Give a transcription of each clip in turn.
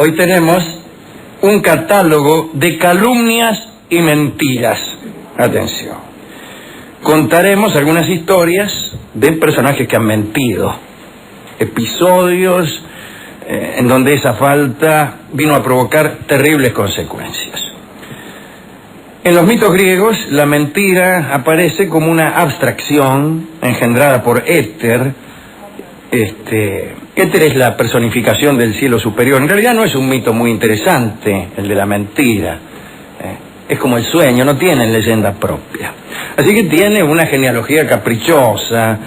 Hoy tenemos un catálogo de calumnias y mentiras. Atención. Contaremos algunas historias de personajes que han mentido. Episodios en donde esa falta vino a provocar terribles consecuencias. En los mitos griegos, la mentira aparece como una abstracción engendrada por Éter. Éter es la personificación del cielo superior. En realidad no es un mito muy interesante, el de la mentira. Es como el sueño, no tiene leyenda propia. Así que tiene una genealogía caprichosa.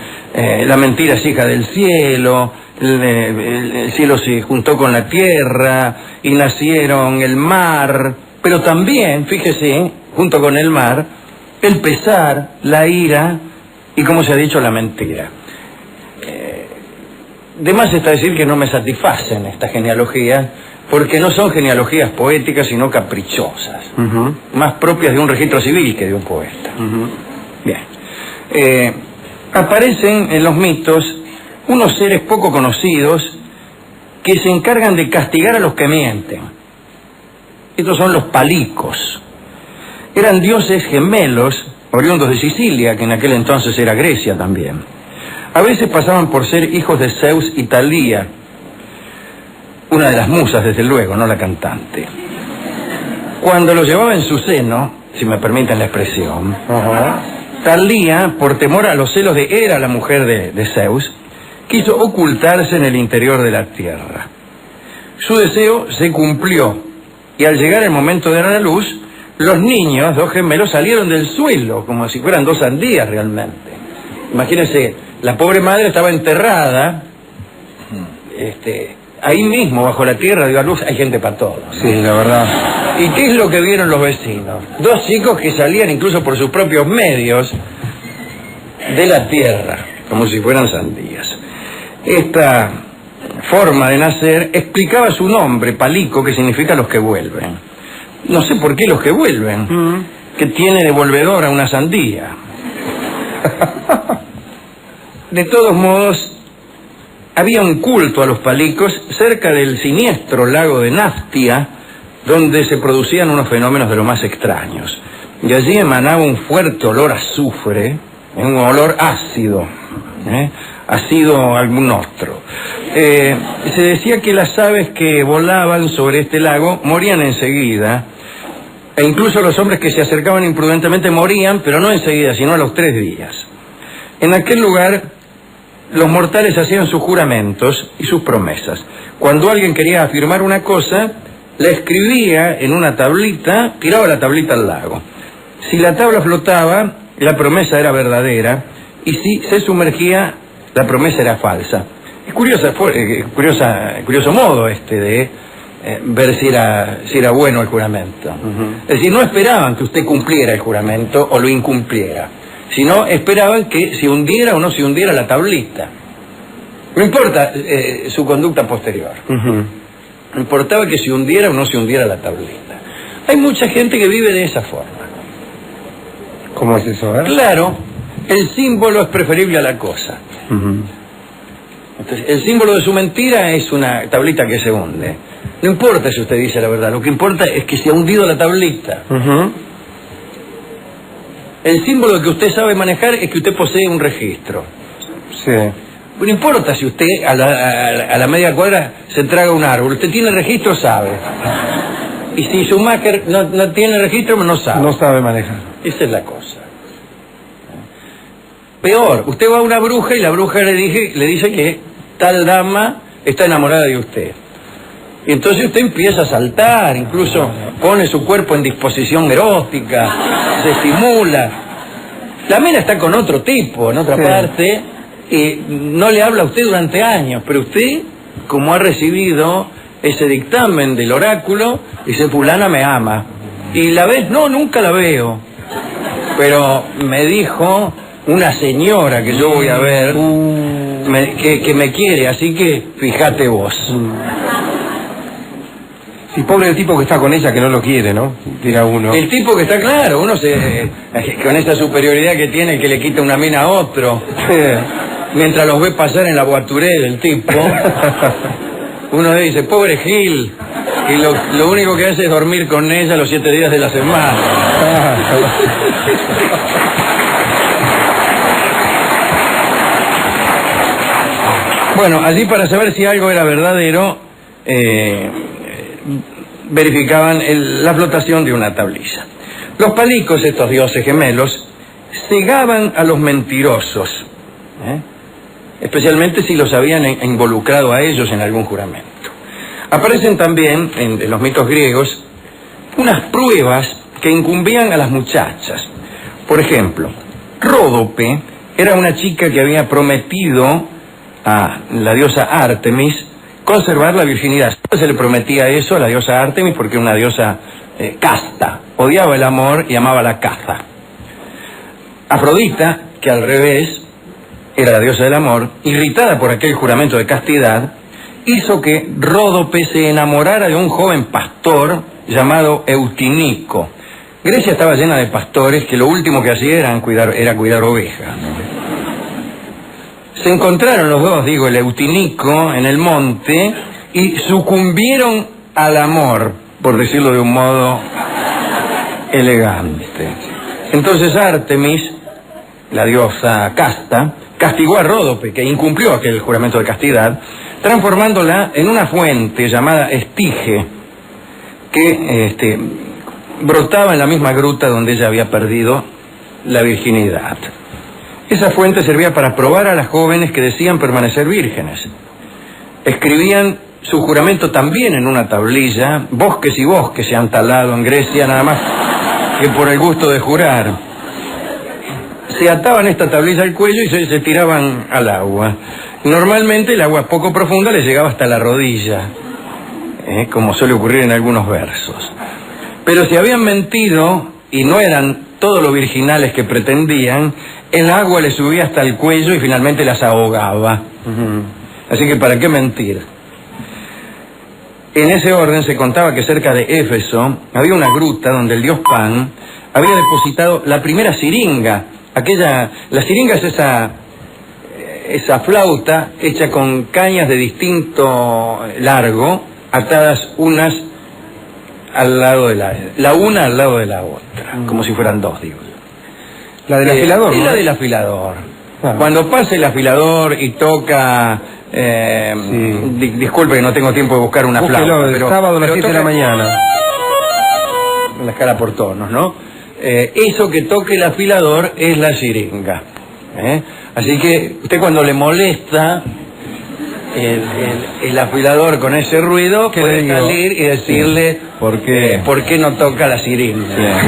La mentira es hija del cielo, el cielo se juntó con la tierra y nacieron el mar. Pero también, fíjese, junto con el mar, el pesar, la ira y, como se ha dicho, la mentira. De más está decir que no me satisfacen estas genealogías, porque no son genealogías poéticas, sino caprichosas, más propias de un registro civil que de un poeta. Bien. Aparecen en los mitos unos seres poco conocidos que se encargan de castigar a los que mienten. Estos son los palicos. Eran dioses gemelos, oriundos de Sicilia, que en aquel entonces era Grecia también. A veces pasaban por ser hijos de Zeus y Talía, una de las musas, desde luego, no la cantante. Cuando lo llevaba en su seno, si me permiten la expresión, Talía, por temor a los celos de Hera, la mujer de Zeus, quiso ocultarse en el interior de la tierra. Su deseo se cumplió, y al llegar el momento de dar a luz, los niños, dos gemelos, salieron del suelo, como si fueran dos sandías realmente. Imagínense, la pobre madre estaba enterrada, ahí mismo, bajo la tierra, dio a luz. Hay gente para todo, ¿no? Sí, la verdad. ¿Y qué es lo que vieron los vecinos? Dos chicos que salían incluso por sus propios medios de la tierra, como si fueran sandías. Esta forma de nacer explicaba su nombre, palico, que significa los que vuelven. No sé por qué los que vuelven, que tiene devolvedora una sandía. De todos modos, había un culto a los palicos cerca del siniestro lago de Naftia, donde se producían unos fenómenos de lo más extraños. Y allí emanaba un fuerte olor a azufre, un olor ácido, ácido algún otro. Se decía que las aves que volaban sobre este lago morían enseguida, e incluso los hombres que se acercaban imprudentemente morían, pero no enseguida, sino a los 3 días. En aquel lugar, los mortales hacían sus juramentos y sus promesas. Cuando alguien quería afirmar una cosa, la escribía en una tablita, tiraba la tablita al lago. Si la tabla flotaba, la promesa era verdadera, y si se sumergía, la promesa era falsa. Es curioso modo de ver si era bueno el juramento. Es decir, no esperaban que usted cumpliera el juramento o lo incumpliera, sino esperaban que se hundiera o no se hundiera la tablita. No importa su conducta posterior. No importaba que se hundiera o no se hundiera la tablita. Hay mucha gente que vive de esa forma. ¿Cómo es eso? Claro, el símbolo es preferible a la cosa. Entonces, el símbolo de su mentira es una tablita que se hunde. No importa si usted dice la verdad, lo que importa es que se ha hundido la tablita. El símbolo que usted sabe manejar es que usted posee un registro. Sí. No importa si usted a la media cuadra se traga un árbol. Usted tiene registro, sabe. Y si Schumacher no tiene registro, no sabe. No sabe manejar. Esa es la cosa. Peor, usted va a una bruja y la bruja le dice que tal dama está enamorada de usted. Y entonces usted empieza a saltar, incluso pone su cuerpo en disposición erótica, se estimula. La mina está con otro tipo, en otra parte, y no le habla a usted durante años, pero usted, como ha recibido ese dictamen del oráculo, dice, fulana me ama. ¿Y la ves? No, nunca la veo. Pero me dijo una señora que yo voy a ver, que me quiere, así que fíjate vos. Sí, pobre el tipo que está con ella que no lo quiere, ¿no? Dirá uno. El tipo que está claro, uno con esa superioridad que tiene, que le quita una mina a otro, mientras los ve pasar en la voiturée del tipo, uno dice, pobre Gil. Y lo único que hace es dormir con ella los 7 días de la semana. Bueno, allí para saber si algo era verdadero, verificaban la flotación de una tablilla. Los palicos, estos dioses gemelos, cegaban a los mentirosos, especialmente si los habían involucrado a ellos en algún juramento. Aparecen también en los mitos griegos unas pruebas que incumbían a las muchachas. Por ejemplo, Ródope era una chica que había prometido a la diosa Artemis conservar la virginidad. Se le prometía eso a la diosa Artemis porque era una diosa casta, odiaba el amor y amaba la caza. Afrodita, que al revés era la diosa del amor, irritada por aquel juramento de castidad, hizo que Ródope se enamorara de un joven pastor llamado Eutinico. Grecia estaba llena de pastores que lo último que hacían era cuidar ovejas. Se encontraron los dos, el Eutinico en el monte, y sucumbieron al amor, por decirlo de un modo elegante. Entonces Artemis, la diosa casta, castigó a Ródope, que incumplió aquel juramento de castidad, transformándola en una fuente llamada Estige, que brotaba en la misma gruta donde ella había perdido la virginidad. Esa fuente servía para probar a las jóvenes que decían permanecer vírgenes. Escribían su juramento también en una tablilla. Bosques y bosques se han talado en Grecia, nada más que por el gusto de jurar. Se ataban esta tablilla al cuello y se tiraban al agua. Normalmente el agua poco profunda les llegaba hasta la rodilla, como suele ocurrir en algunos versos. Pero si habían mentido y no eran todos los virginales que pretendían, el agua les subía hasta el cuello y finalmente las ahogaba. Así que ¿para qué mentir? En ese orden se contaba que cerca de Éfeso había una gruta donde el dios Pan había depositado la primera siringa. La siringa es esa flauta hecha con cañas de distinto largo, atadas unas al lado de la una al lado de la otra, como si fueran dos, digo. La del afilador, ¿no? La del afilador. Cuando pase el afilador y toca... disculpe que no tengo tiempo de buscar una flauta. Pero sábado a las 7 de la mañana. La escala por tonos, ¿no? Eso que toque el afilador es la siringa. Así que usted cuando le molesta el afilador con ese ruido, puede salir y decirle ¿por qué no toca la siringa?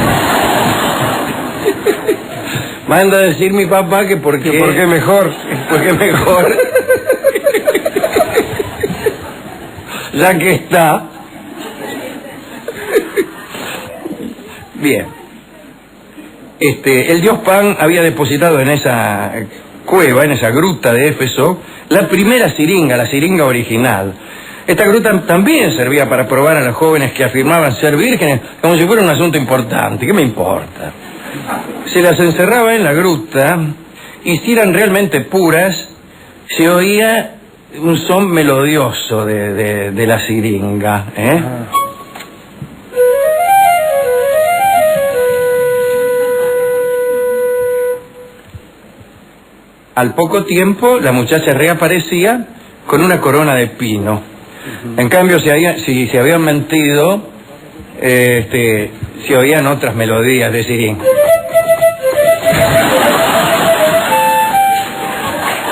Manda a decir mi papá que por qué mejor. Porque mejor. Ya que está. Bien. El dios Pan había depositado en esa cueva, en esa gruta de Éfeso, la primera siringa, la siringa original. Esta gruta también servía para probar a los jóvenes que afirmaban ser vírgenes, como si fuera un asunto importante. ¿Qué me importa? Se las encerraba en la gruta y si eran realmente puras, se oía un son melodioso de la siringa. Al poco tiempo, la muchacha reaparecía con una corona de pino. En cambio, si se habían mentido, se oían otras melodías de siringa.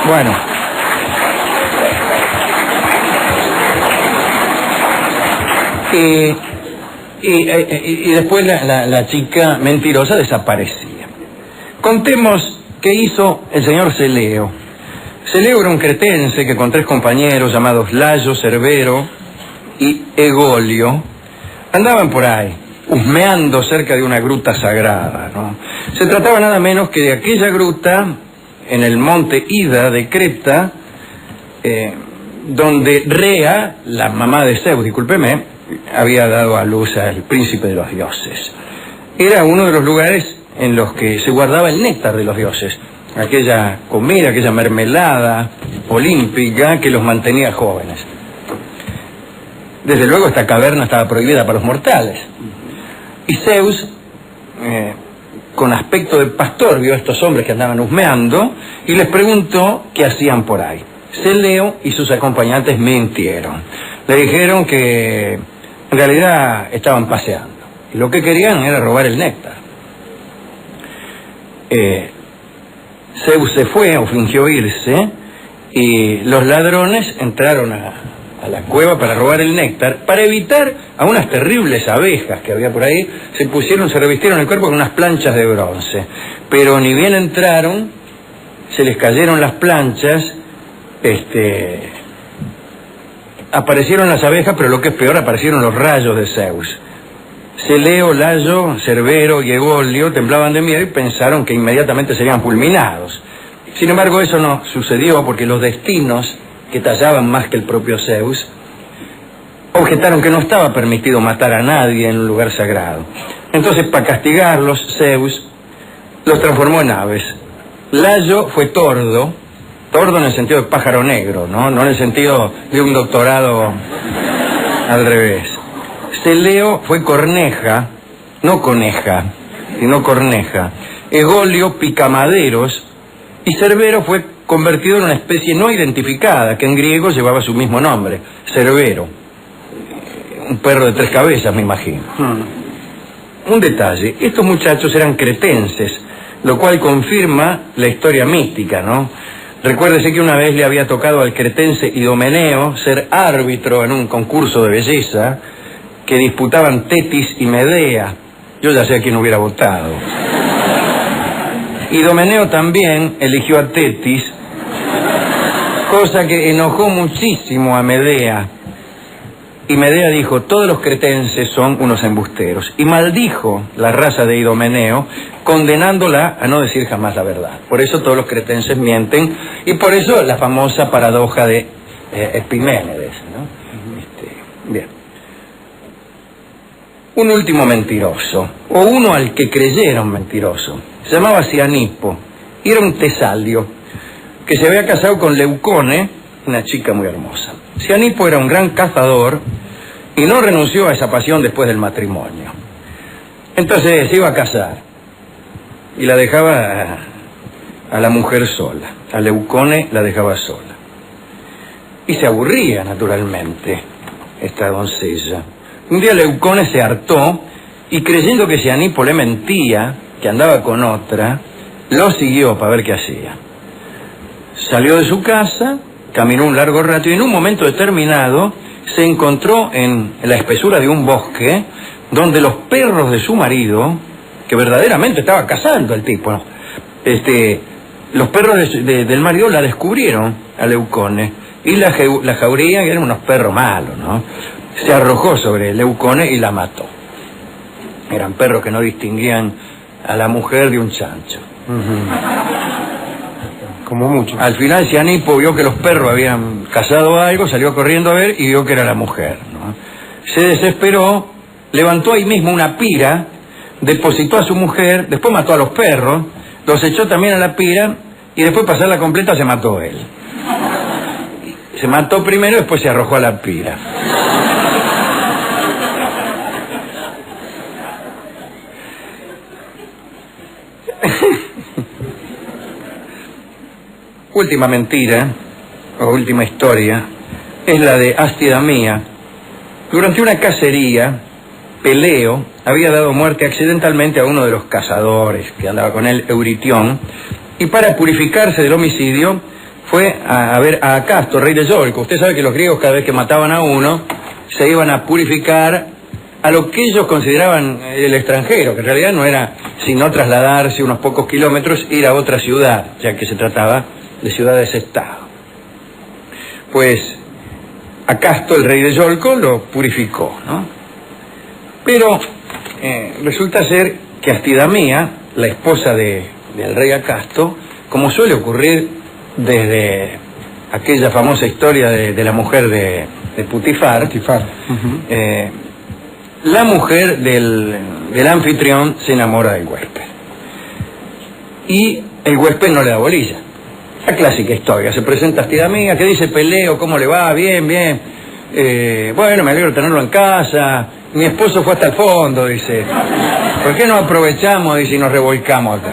Bueno. Y después la chica mentirosa desaparecía. Contemos qué hizo el señor Celeo. Celeo era un cretense que con 3 compañeros llamados Layo, Cerbero y Egolio andaban por ahí, husmeando cerca de una gruta sagrada, ¿no? Se trataba nada menos que de aquella gruta en el monte Ida de Creta, donde Rea, la mamá de Zeus, discúlpeme, había dado a luz al príncipe de los dioses. Era uno de los lugares en los que se guardaba el néctar de los dioses, aquella comida, aquella mermelada olímpica que los mantenía jóvenes. Desde luego esta caverna estaba prohibida para los mortales. Y Zeus, con aspecto de pastor, vio a estos hombres que andaban husmeando y les preguntó qué hacían por ahí. Celeo y sus acompañantes mintieron. Le dijeron que en realidad estaban paseando. Y lo que querían era robar el néctar. Zeus se fue o fingió irse y los ladrones entraron a la cueva para robar el néctar. Para evitar a unas terribles abejas que había por ahí, se revistieron el cuerpo con unas planchas de bronce. Pero ni bien entraron, se les cayeron las planchas, aparecieron las abejas, pero lo que es peor, aparecieron los rayos de Zeus. Celeo, Layo, Cerbero y Egolio temblaban de miedo y pensaron que inmediatamente serían fulminados. Sin embargo, eso no sucedió porque los destinos, que tallaban más que el propio Zeus, objetaron que no estaba permitido matar a nadie en un lugar sagrado. Entonces, para castigarlos, Zeus los transformó en aves. Layo fue tordo en el sentido de pájaro negro, no en el sentido de un doctorado al revés. Celeo fue corneja, no coneja, sino corneja. Egolio, picamaderos, y Cerbero fue convertido en una especie no identificada, que en griego llevaba su mismo nombre, Cerbero. Un perro de 3 cabezas, me imagino. Un detalle, estos muchachos eran cretenses, lo cual confirma la historia mística, ¿no? Recuérdese que una vez le había tocado al cretense Idomeneo ser árbitro en un concurso de belleza que disputaban Tetis y Medea. Yo ya sé a quién hubiera votado. Idomeneo también eligió a Tetis, cosa que enojó muchísimo a Medea. Y Medea dijo, todos los cretenses son unos embusteros. Y maldijo la raza de Idomeneo, condenándola a no decir jamás la verdad. Por eso todos los cretenses mienten, y por eso la famosa paradoja de Epiménides, ¿no? Bien. Un último mentiroso, o uno al que creyeron mentiroso, se llamaba Cianipo, y era un tesalio, que se había casado con Leucone, una chica muy hermosa. Cianipo era un gran cazador, y no renunció a esa pasión después del matrimonio. Entonces se iba a casar, y la dejaba a la mujer sola, a Leucone la dejaba sola. Y se aburría, naturalmente, esta doncella. Un día Leucone se hartó y creyendo que Cianipo le mentía, que andaba con otra, lo siguió para ver qué hacía. Salió de su casa, caminó un largo rato y en un momento determinado se encontró en la espesura de un bosque donde los perros de su marido, que verdaderamente estaba cazando el tipo, ¿no? Los perros del marido la descubrieron a Leucone y la jauría, que eran unos perros malos, ¿no? Se arrojó sobre Leucone y la mató. Eran perros que no distinguían a la mujer de un chancho. Como mucho. Al final Cianipo vio que los perros habían cazado algo, salió corriendo a ver y vio que era la mujer, ¿no? Se desesperó, levantó ahí mismo una pira, depositó a su mujer, después mató a los perros, los echó también a la pira y después para hacerla completa se mató él. Se mató primero y después se arrojó a la pira. Última mentira, o última historia, es la de Astidamía. Durante una cacería, Peleo había dado muerte accidentalmente a uno de los cazadores que andaba con él, Euritión, y para purificarse del homicidio fue a ver a Acasto, rey de Yolco. Usted sabe que los griegos cada vez que mataban a uno se iban a purificar a lo que ellos consideraban el extranjero, que en realidad no era sino trasladarse unos pocos kilómetros, ir a otra ciudad, ya que se trataba de ciudades-estado. Pues Acasto, el rey de Yolco, lo purificó, ¿no? Pero resulta ser que Astidamía, la esposa del rey Acasto, como suele ocurrir desde aquella famosa historia de la mujer de Putifar, la mujer del anfitrión se enamora del huésped. Y el huésped no le da bolilla. La clásica historia, se presenta Astidamía, ¿qué dice Peleo? ¿Cómo le va? Bien, bien. Bueno, me alegro de tenerlo en casa. Mi esposo fue hasta el fondo, dice. ¿Por qué no aprovechamos, dice, y nos revolcamos acá?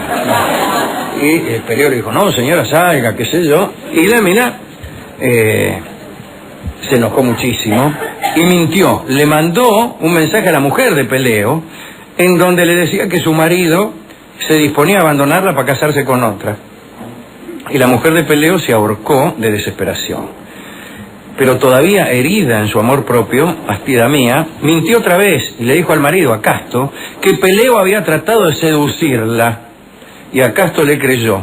Y el Peleo le dijo, no, señora, salga, qué sé yo. Y la mina se enojó muchísimo y mintió. Le mandó un mensaje a la mujer de Peleo en donde le decía que su marido se disponía a abandonarla para casarse con otra. Y la mujer de Peleo se ahorcó de desesperación. Pero todavía herida en su amor propio, Astidamía mintió otra vez y le dijo al marido, Acasto, que Peleo había tratado de seducirla. Y Acasto le creyó.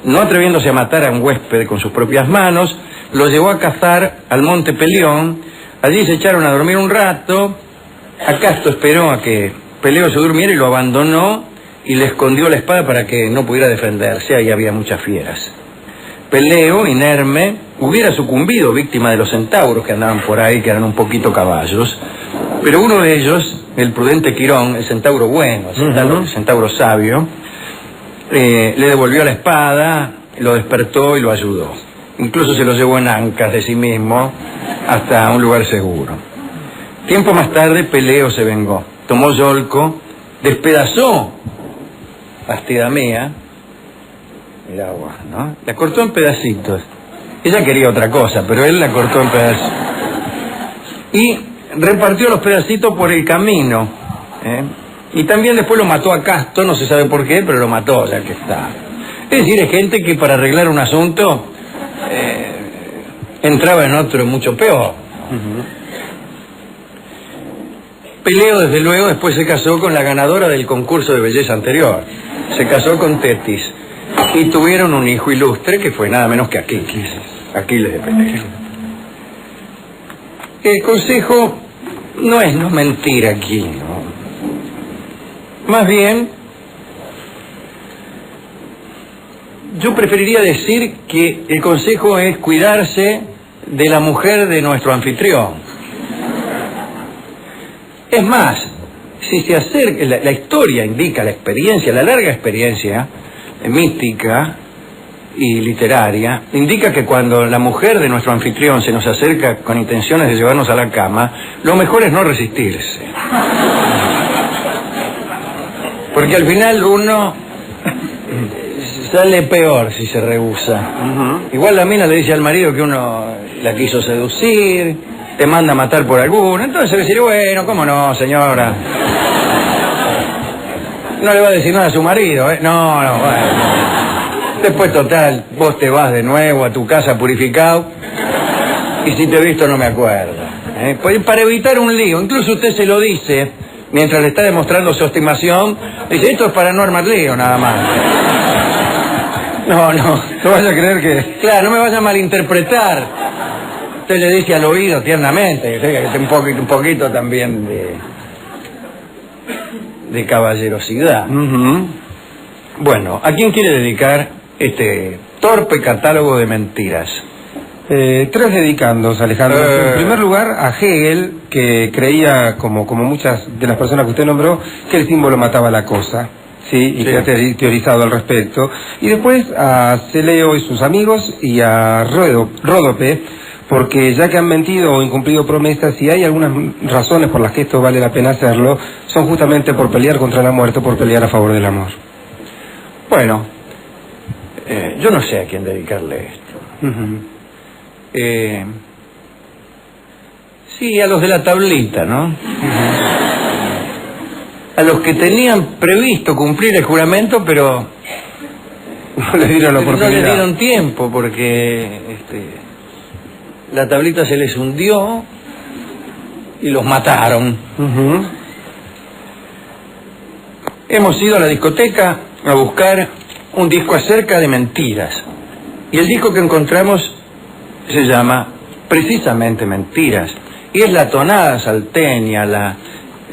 No atreviéndose a matar a un huésped con sus propias manos, lo llevó a cazar al monte Pelión. Allí se echaron a dormir un rato. Acasto esperó a que Peleo se durmiera y lo abandonó y le escondió la espada para que no pudiera defenderse. Ahí había muchas fieras. Peleo, inerme, hubiera sucumbido víctima de los centauros que andaban por ahí, que eran un poquito caballos, pero uno de ellos, el prudente Quirón, el centauro bueno, el centauro sabio, le devolvió la espada, lo despertó y lo ayudó. Incluso se lo llevó en ancas de sí mismo hasta un lugar seguro. Tiempo más tarde, Peleo se vengó. Tomó yolco, despedazó a Astidamía, el agua, ¿no? La cortó en pedacitos. Ella quería otra cosa, pero él la cortó en pedazos. Y repartió los pedacitos por el camino. Y también después lo mató a Acasto, no se sabe por qué, pero lo mató, ya que está. Es decir, es gente que para arreglar un asunto entraba en otro mucho peor. Peleo, desde luego, después se casó con la ganadora del concurso de belleza anterior. Se casó con Tetis. Y tuvieron un hijo ilustre que fue nada menos que Aquiles. Aquiles de Peleo. El consejo no es no mentir aquí, ¿no? Más bien, yo preferiría decir que el consejo es cuidarse de la mujer de nuestro anfitrión. Es más, si se acerca, la historia indica, la experiencia, la larga experiencia mística y literaria, indica que cuando la mujer de nuestro anfitrión se nos acerca con intenciones de llevarnos a la cama, lo mejor es no resistirse. Porque al final uno sale peor si se rehúsa. Igual la mina le dice al marido que uno la quiso seducir, te manda a matar por alguno, entonces le dice, bueno, ¿cómo no, señora? No le va a decir nada a su marido, ¿eh? No, bueno. Después, total, vos te vas de nuevo a tu casa purificado y si te he visto no me acuerdo. Pues para evitar un lío, incluso usted se lo dice mientras le está demostrando su estimación, dice, esto es para no armar lío nada más. No vaya a creer que... Claro, no me vaya a malinterpretar. Usted le dice al oído tiernamente, que esté un poquito también de caballerosidad. Bueno, ¿a quién quiere dedicar este torpe catálogo de mentiras? 3 dedicandos, Alejandro. En primer lugar, a Hegel, que creía, como muchas de las personas que usted nombró, que el símbolo mataba la cosa. Sí, y que ha teorizado al respecto. Y después a Celeo y sus amigos y a Ródope, porque ya que han mentido o incumplido promesas, y hay algunas razones por las que esto vale la pena hacerlo, son justamente por pelear contra la muerte o por pelear a favor del amor. Bueno, yo no sé a quién dedicarle esto. Sí, a los de la tablita, ¿no? A los que tenían previsto cumplir el juramento, pero no le dieron la oportunidad. No le dieron tiempo porque la tablita se les hundió y los mataron. Hemos ido a la discoteca a buscar un disco acerca de mentiras. Y el disco que encontramos se llama precisamente Mentiras. Y es la tonada salteña,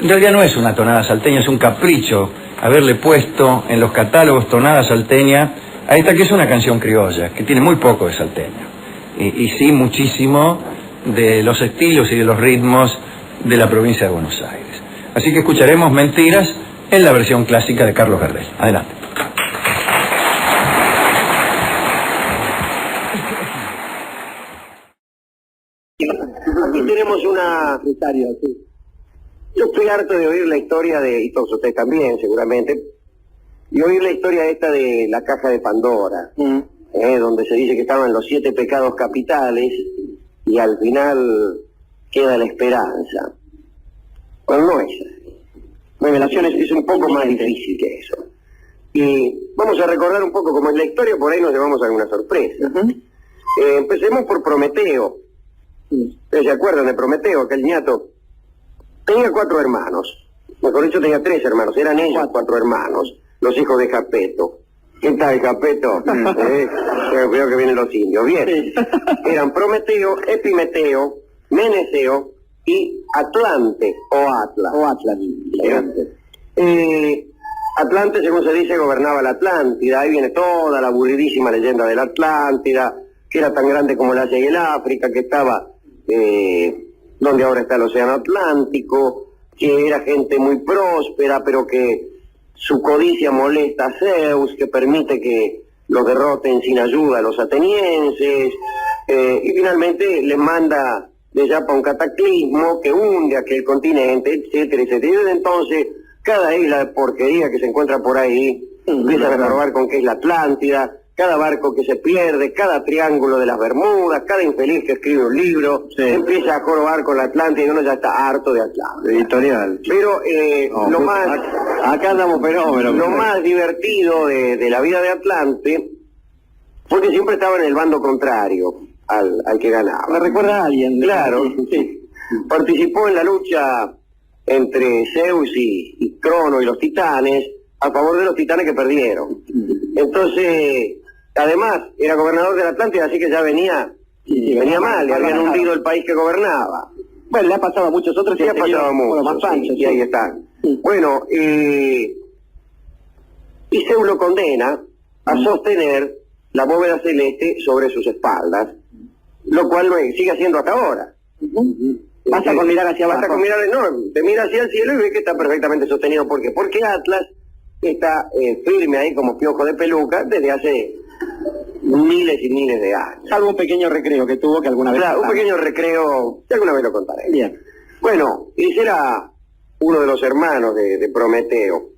en realidad no es una tonada salteña, es un capricho haberle puesto en los catálogos tonada salteña a esta que es una canción criolla, que tiene muy poco de salteño. Y sí muchísimo de los estilos y de los ritmos de la provincia de Buenos Aires. Así que escucharemos Mentiras en la versión clásica de Carlos Gardel. Adelante. comentario, sí. Yo estoy harto de oír la historia de, y todos ustedes también seguramente, y oír la historia esta de la caja de Pandora, donde se dice que estaban los 7 pecados capitales y al final queda la esperanza. Bueno, no es así. Revelaciones es un poco más difícil que eso. Y vamos a recordar un poco cómo es la historia, por ahí nos llevamos a alguna sorpresa. Empecemos por Prometeo. ¿Ustedes se acuerdan de Prometeo, aquel ñato? Tenía 4 hermanos. Mejor dicho, tenía 3 hermanos. Eran ellos 4 hermanos, los hijos de Japeto. ¿Qué tal, Japeto? Creo que vienen los indios. Bien. Eran Prometeo, Epimeteo, Meneceo y Atlante, o Atlas. O Atlas. Atlante, según se dice, gobernaba la Atlántida. Ahí viene toda la aburridísima leyenda de la Atlántida, que era tan grande como la Asia y el África, que estaba donde ahora está el Océano Atlántico, que era gente muy próspera, pero que su codicia molesta a Zeus, que permite que los derroten sin ayuda a los atenienses, y finalmente les manda de Yapa un cataclismo que hunde aquel continente, etcétera, etcétera. Y desde entonces, cada isla de porquería que se encuentra por ahí, empiezan a probar con qué es la Atlántida, cada barco que se pierde, cada triángulo de las Bermudas, cada infeliz que escribe un libro, empieza a jorobar con la Atlántida y uno ya está harto de Atlántida. Editorial. Pero lo más... Acá andamos fenómenos. Lo más divertido de la vida de Atlante fue que siempre estaba en el bando contrario al que ganaba. ¿Me recuerda a alguien? Claro, sí. Participó en la lucha entre Zeus y Crono y los titanes, a favor de los titanes que perdieron. Entonces, además, era gobernador de la Atlántida, así que ya venía mal, le habían hundido el país que gobernaba. Bueno, le ha pasado a muchos otros Sí, ha pasado a muchos, más panchos, y ahí están. Bueno, y Zeus lo condena a sostener la bóveda celeste sobre sus espaldas, lo cual sigue haciendo hasta ahora. Basta con mirar hacia abajo. Basta con mirar, no, te mira hacia el cielo y ves que está perfectamente sostenido. ¿Por qué? Porque Atlas está firme ahí como piojo de peluca desde hace miles y miles de años. Salvo un pequeño recreo que tuvo que alguna vez... Claro, un pequeño recreo, que alguna vez lo contaré. Bien. Bueno, ese era uno de los hermanos de Prometeo.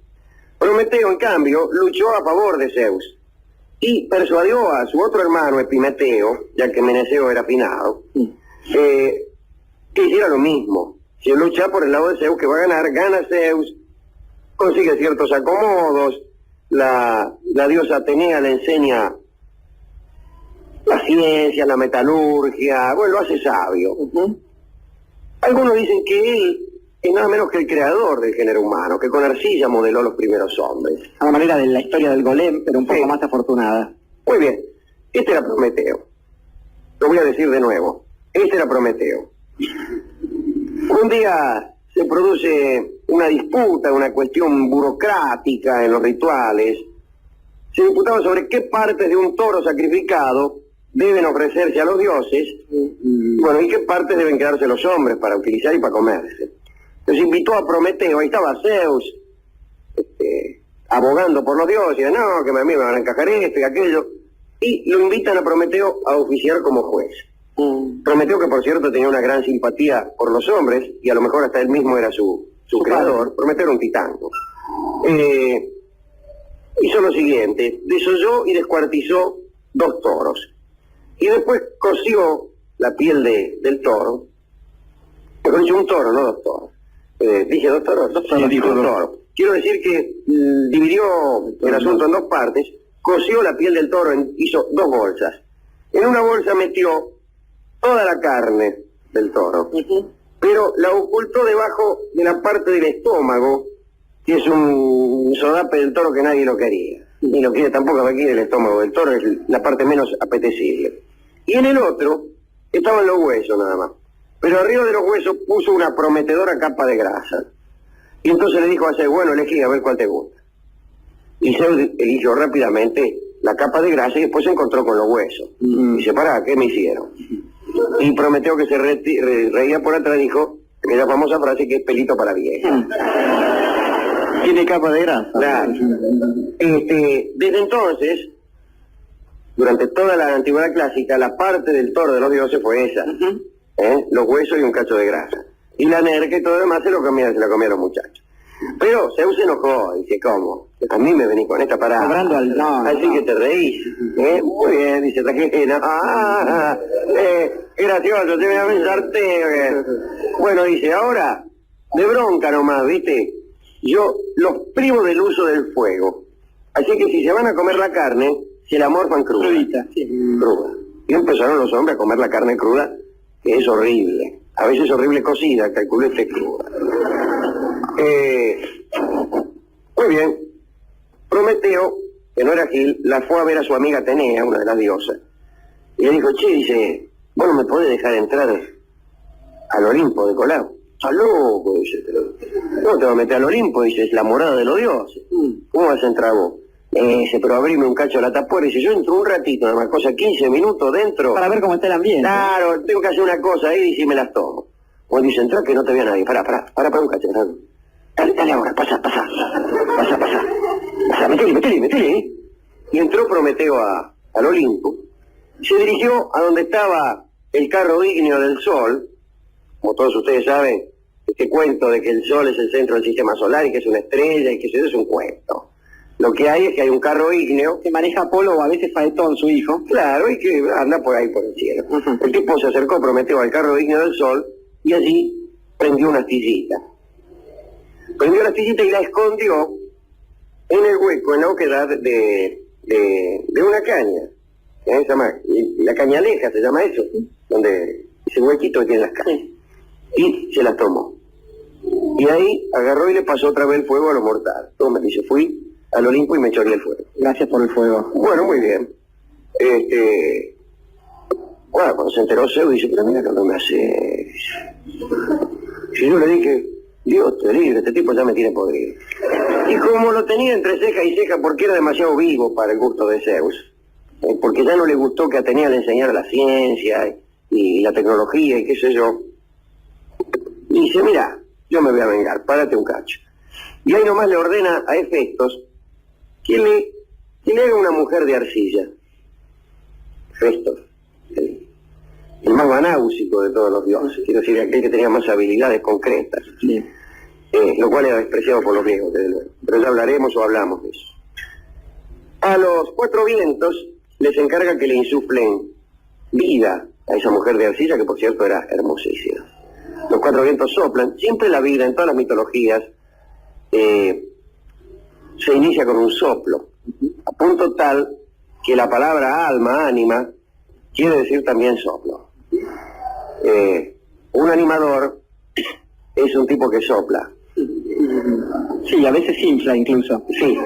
Prometeo, en cambio, luchó a favor de Zeus y persuadió a su otro hermano, Epimeteo, ya que Meneceo era finado, que hiciera lo mismo. Si lucha por el lado de Zeus, que va a ganar, gana Zeus, consigue ciertos acomodos, la diosa Atenea le enseña la ciencia, la metalurgia, bueno, lo hace sabio. Algunos dicen que él es nada menos que el creador del género humano, que con arcilla modeló los primeros hombres. A la manera de la historia del golem, pero un poco más afortunada. Muy bien, este era Prometeo. Lo voy a decir de nuevo. Este era Prometeo. Un día se produce una disputa, una cuestión burocrática en los rituales. Se disputaba sobre qué partes de un toro sacrificado deben ofrecerse a los dioses, bueno, y qué partes deben quedarse los hombres para utilizar y para comerse. Entonces invitó a Prometeo, ahí estaba Zeus, abogando por los dioses, no, que a mí me van a encajar esto y aquello, y lo invitan a Prometeo a oficiar como juez. Prometeo, que por cierto tenía una gran simpatía por los hombres, y a lo mejor hasta él mismo era su creador. Prometeo era un titán. Hizo lo siguiente, desolló y descuartizó 2 toros, y después coció la piel del toro, mejor dicho, un toro, no 2 toros. Dije 2 toros, 2 toros, sí, 2 toros. Quiero decir que dividió el asunto en 2 partes, coció la piel del toro, hizo 2 bolsas. En una bolsa metió toda la carne del toro, pero la ocultó debajo de la parte del estómago, que es un sodape del toro que nadie lo quería. Ni lo quiere tampoco aquí el estómago del toro, es la parte menos apetecible. Y en el otro estaban los huesos nada más. Pero arriba de los huesos puso una prometedora capa de grasa. Y entonces le dijo a Zeus, bueno, elegí a ver cuál te gusta. Y Zeus eligió rápidamente la capa de grasa y después se encontró con los huesos. Y dice, pará, ¿qué me hicieron? Y Prometeo, que se reía por atrás, dijo aquella famosa frase que es pelito para vieja. Tiene capa de grasa. Claro. Desde entonces, durante toda la antigüedad clásica, la parte del toro de los dioses fue esa. Los huesos y un cacho de grasa. y la nerca y todo lo demás se lo comían los muchachos. Pero Zeus se enojó, dice, ¿cómo? A mí me venís con esta parada. Cobrando al... No, Así no. que te reís. Muy bien, dice Taquena. Gracioso, te voy a pensarte. Bueno, dice, ahora, de bronca nomás, ¿viste? Yo los privo del uso del fuego. Así que si se van a comer la carne, se la morfan cruda. Crudita, sí. Cruda. Y empezaron los hombres a comer la carne cruda, que es horrible. A veces horrible cocida, calculé este cruda. Muy bien. Prometeo, que no era Gil, la fue a ver a su amiga Atenea, una de las diosas. Y le dijo, che, dice, vos no me podés dejar entrar al Olimpo de Colau. Está loco, dice, ¿cómo te vas a meter al Olimpo? Dice, es la morada de los dioses. ¿Cómo vas a entrar vos? Dice, pero abrime un cacho la tapuera. Dice, yo entro un ratito, nada más, cosa 15 minutos dentro. Para ver cómo está el ambiente. Claro, tengo que hacer una cosa ahí, dice, y me las tomo. Vos dice, entra que no te vea nadie. Pará un cacho. Dale ahora, pasa. Metele. Y entró Prometeo al Olimpo. Se dirigió a donde estaba el carro ígneo del Sol. Como todos ustedes saben, este cuento de que el Sol es el centro del sistema solar y que es una estrella y que eso es un cuento. Lo que hay es que hay un carro ígneo Que maneja Apolo o a veces Faetón, su hijo. claro, y que anda por ahí por el cielo. El tipo se acercó, Prometeo, al carro ígneo del Sol y allí prendió una astillita. Prendió la astillita y la escondió en el hueco, en la oquedad de una caña. Se llama, la cañaleja se llama eso, donde ese huequito que tiene las cañas. Y se las tomó. Y ahí agarró y le pasó otra vez el fuego a los mortales. Toma, dice, fui al Olimpo y me choré el fuego. Gracias por el fuego. Bueno, muy bien. Bueno, cuando se enteró Zeus, dice, pero mira que no me hace... Si yo le dije, Dios te libre, este tipo ya me tiene podrido. Y como lo tenía entre ceja y ceja porque era demasiado vivo para el gusto de Zeus, porque ya no le gustó que Atenea le enseñara la ciencia y la tecnología y qué sé yo, y dice, mira, yo me voy a vengar, párate un cacho. Y ahí nomás le ordena a Hefestos que le haga una mujer de arcilla. Hefestos, el más banáusico de todos los dioses, quiero decir, aquel que tenía más habilidades concretas, Sí. lo cual era despreciado por los griegos, desde luego. Pero ya hablaremos o hablamos de eso. A los 4 vientos les encarga que le insuflen vida a esa mujer de arcilla, que por cierto era hermosísima. Los 4 vientos soplan, siempre la vida en todas las mitologías se inicia con un soplo, a punto tal que la palabra alma, ánima, quiere decir también soplo. Un animador es un tipo que sopla. Sí, a veces infla incluso. Sí,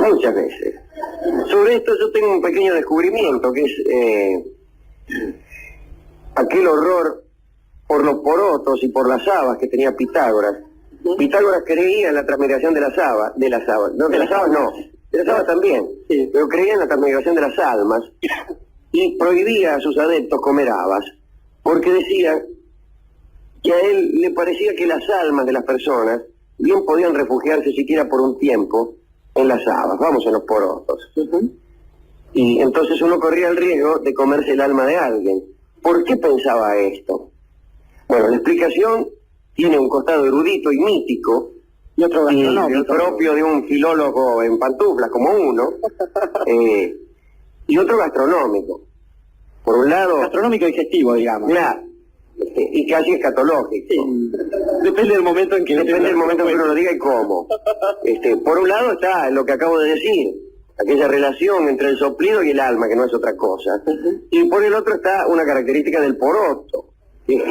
muchas veces. Sobre esto yo tengo un pequeño descubrimiento, que es aquel horror por los porotos y por las habas que tenía Pitágoras. Pitágoras creía en la transmigración de las habas, de las habas también, Sí. pero creía en la transmigración de las almas y prohibía a sus adeptos comer habas, porque decía que a él le parecía que las almas de las personas bien podían refugiarse siquiera por un tiempo en las habas, vamos, en los porotos. Y entonces uno corría el riesgo de comerse el alma de alguien. ¿Por qué pensaba esto? Bueno, la explicación tiene un costado erudito y mítico, Y otro y gastronómico. el propio de un filólogo en pantuflas, como uno, y otro gastronómico. Por un lado, Gastronómico digestivo, digamos. claro, y casi escatológico. Sí. Depende del momento en que... Depende del momento en que uno lo diga y cómo. Por un lado está lo que acabo de decir, aquella relación entre el soplido y el alma, que no es otra cosa. Y por el otro está una característica del poroto, que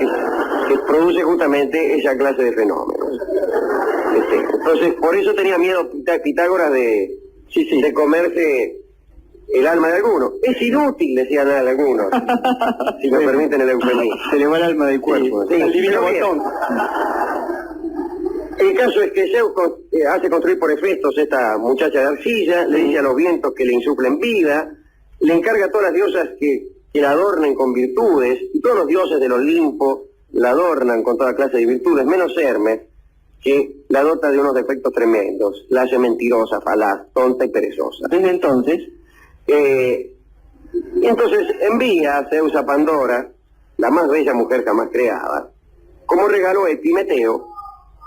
produce justamente esa clase de fenómenos. Entonces, por eso tenía miedo Pitágoras de comerse el alma de alguno. Es inútil, decían algunos, si me permiten el eufemismo. Se le va el alma del cuerpo. Sí, el divino pero bien. botón. El caso es que Zeus hace construir por Hefestos esta muchacha de arcilla, le dice a los vientos que le insuflen vida, le encarga a todas las diosas que la adornen con virtudes, y todos los dioses del Olimpo la adornan con toda clase de virtudes, menos Hermes, que la dota de unos defectos tremendos, la hace mentirosa, falaz, tonta y perezosa. Desde entonces, Y entonces envía a Zeus a Pandora, la más bella mujer jamás creada, como regalo a Epimeteo,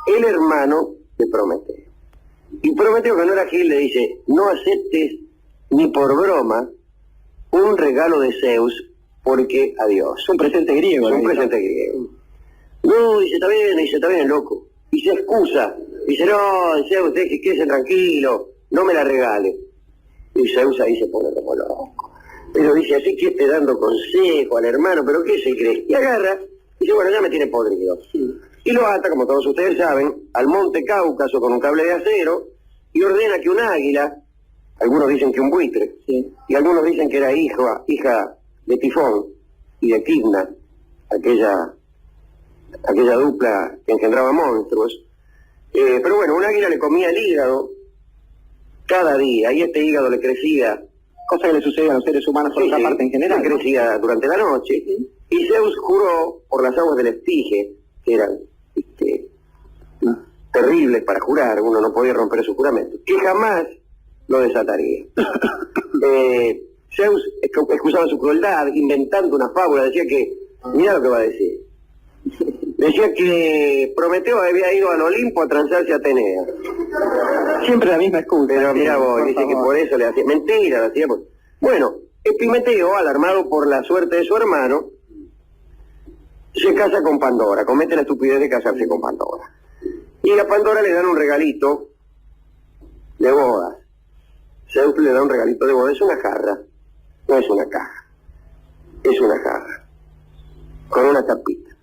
el hermano de Prometeo. Y Prometeo, que no era Gil, le dice, no aceptes ni por broma un regalo de Zeus, porque adiós. Es un presente griego. Un presente griego. No, dice, está bien, loco. Y se excusa. Dice, no, Zeus, quédese tranquilo, no me la regale. Y Zeus ahí se pone como loco. Pero dice, así que esté dando consejo al hermano, pero ¿qué se cree? Y agarra, y dice, bueno, ya me tiene podrido. Y lo ata, como todos ustedes saben, al monte Cáucaso con un cable de acero, y ordena que un águila, algunos dicen que un buitre, y algunos dicen que era hija de Tifón y de Quimna, aquella dupla que engendraba monstruos. Pero bueno, un águila le comía el hígado cada día, y este hígado le crecía. Cosa que le sucede a los seres humanos por otra parte en general. Le crecía durante la noche, y Zeus juró por las aguas del Estige, que eran terribles para jurar, uno no podía romper su juramento, que jamás lo desataría. Zeus excusaba su crueldad, inventando una fábula, decía que, mira lo que va a decir, decía que Prometeo había ido al Olimpo a transarse a Atenea. Siempre la misma excusa. Pero mira vos, dice que por eso le hacía, mentira, le hacía. Bueno, Epimeteo, alarmado por la suerte de su hermano, se casa con Pandora, comete la estupidez de casarse con Pandora. Y a Pandora le dan un regalito de bodas. Zeus le da un regalito de bodas, es una jarra, no es una caja, es una jarra, con una tapita.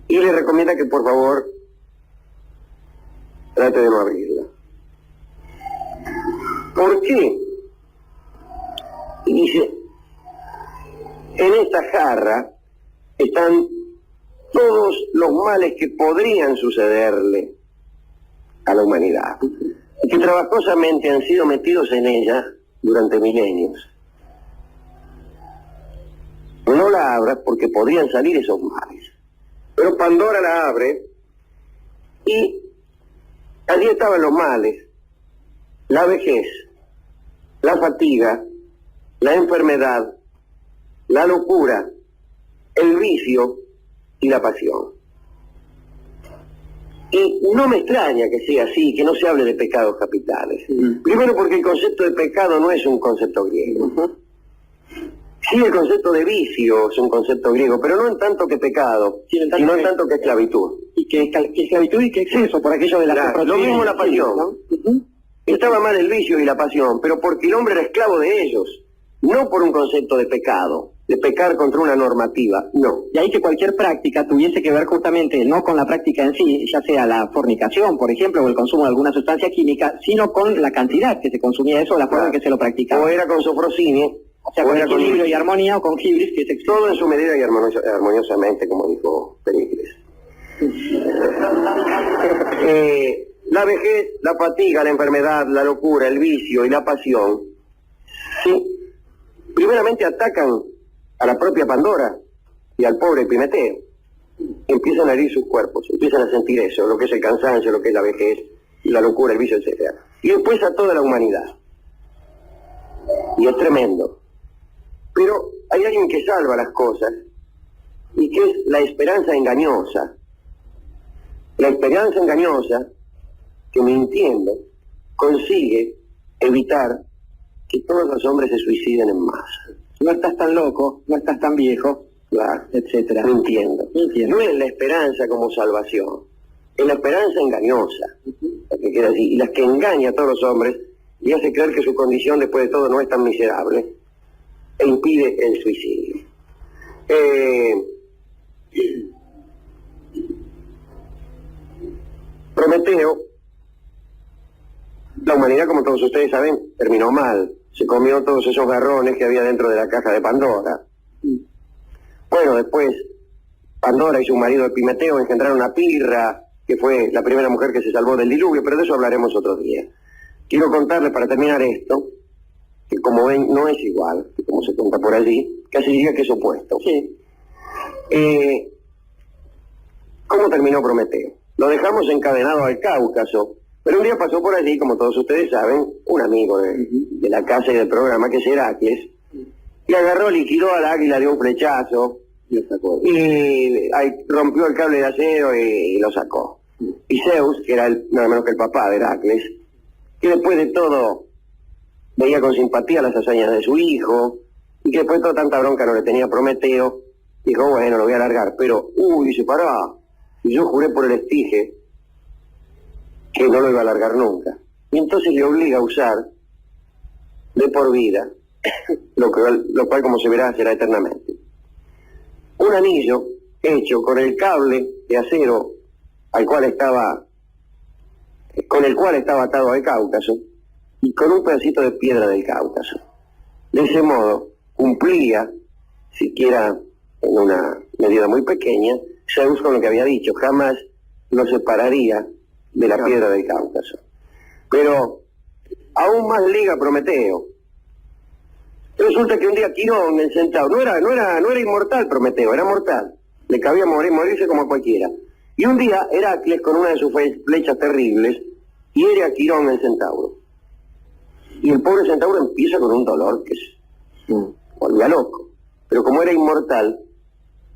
Y le recomienda que por favor trate de no abrirla. ¿Por qué? Y dice, en esta jarra están todos los males que podrían sucederle a la humanidad, y que trabajosamente han sido metidos en ella durante milenios. No la abras porque podrían salir esos males. Pero Pandora la abre y allí estaban los males: la vejez, la fatiga, la enfermedad, la locura, el vicio y la pasión. Y no me extraña que sea así, que no se hable de pecados capitales. Primero porque el concepto de pecado no es un concepto griego. Sí, el concepto de vicio es un concepto griego, pero no en tanto que pecado, sino en tanto que esclavitud. Y que esclavitud y que exceso, por aquello de la... Claro, lo mismo la pasión, ¿no? Estaba mal el vicio y la pasión, pero porque el hombre era esclavo de ellos, no por un concepto de pecado, de pecar contra una normativa, no. Y ahí que cualquier práctica tuviese que ver justamente no con la práctica en sí, ya sea la fornicación, por ejemplo, o el consumo de alguna sustancia química, sino con la cantidad que se consumía eso, la forma en que se lo practicaba. O era con sofrosine, o sea, con equilibrio y armonía, o con hibris, que es todo en su medida y armoniosamente, como dijo Pericles. La vejez, la fatiga, la enfermedad, la locura, el vicio y la pasión, sí, primeramente atacan a la propia Pandora y al pobre Epimeteo. Empiezan a herir sus cuerpos, empiezan a sentir eso, lo que es el cansancio, lo que es la vejez, la locura, el vicio, etc. Y después a toda la humanidad. Y es tremendo. Pero hay alguien que salva las cosas, y que es la esperanza engañosa. La esperanza engañosa que, mintiendo, consigue evitar que todos los hombres se suiciden en masa. No estás tan loco, no estás tan viejo, Claro, etcétera. mintiendo. No es la esperanza como salvación, es la esperanza engañosa, la que queda así, y las que engaña a todos los hombres y hace creer que su condición después de todo no es tan miserable e impide el suicidio. Prometeo, la humanidad, como todos ustedes saben, terminó mal. Se comió todos esos garrones que había dentro de la caja de Pandora. Bueno, después Pandora y su marido Epimeteo engendraron a Pirra, que fue la primera mujer que se salvó del diluvio, pero de eso hablaremos otro día. Quiero contarles para terminar esto, que como ven no es igual, que como se cuenta por allí, casi diría que es opuesto. Sí. ¿Cómo terminó Prometeo? Lo dejamos encadenado al Cáucaso, pero un día pasó por allí, como todos ustedes saben, un amigo de la casa y del programa, que es Heracles, y agarró, liquidó al águila de un flechazo, Y ahí rompió el cable de acero y lo sacó. Y Zeus, que era nada menos que el papá de Heracles, que después de todo veía con simpatía las hazañas de su hijo, y que después de toda tanta bronca no le tenía a Prometeo, dijo, bueno, lo voy a largar, pero, dice, pará, y yo juré por el Estige que no lo iba a largar nunca. Y entonces le obliga a usar de por vida, lo cual como se verá será eternamente, un anillo hecho con el cable de acero con el cual estaba atado al Cáucaso y con un pedacito de piedra del Cáucaso. De ese modo cumplía, siquiera en una medida muy pequeña, Zeus con lo que había dicho, jamás lo separaría de la piedra del Cáucaso. Pero aún más liga Prometeo. Resulta que un día Quirón, el centauro, no era inmortal Prometeo, era mortal. Le cabía morirse como cualquiera. Y un día Heracles, con una de sus flechas terribles, hiere a Quirón, el centauro. Y el pobre centauro empieza con un dolor que se volvía loco. Pero como era inmortal,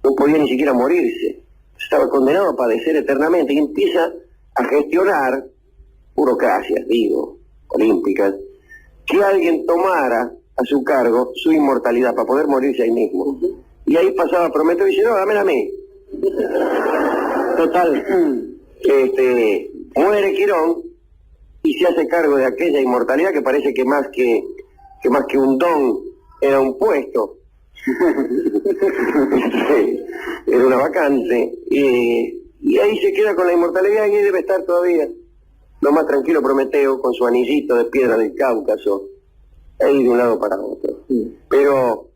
no podía ni siquiera morirse. Estaba condenado a padecer eternamente y empieza a gestionar burocracias, olímpicas, que alguien tomara a su cargo su inmortalidad para poder morirse ahí mismo. Y ahí pasaba Prometeo y dice, no, dámela a mí. Total, muere Quirón y se hace cargo de aquella inmortalidad que parece que más que un don era un puesto. Era una vacante. Y ahí se queda con la inmortalidad y ahí debe estar todavía. Lo más tranquilo Prometeo con su anillito de piedra del Cáucaso, ahí de un lado para otro. Pero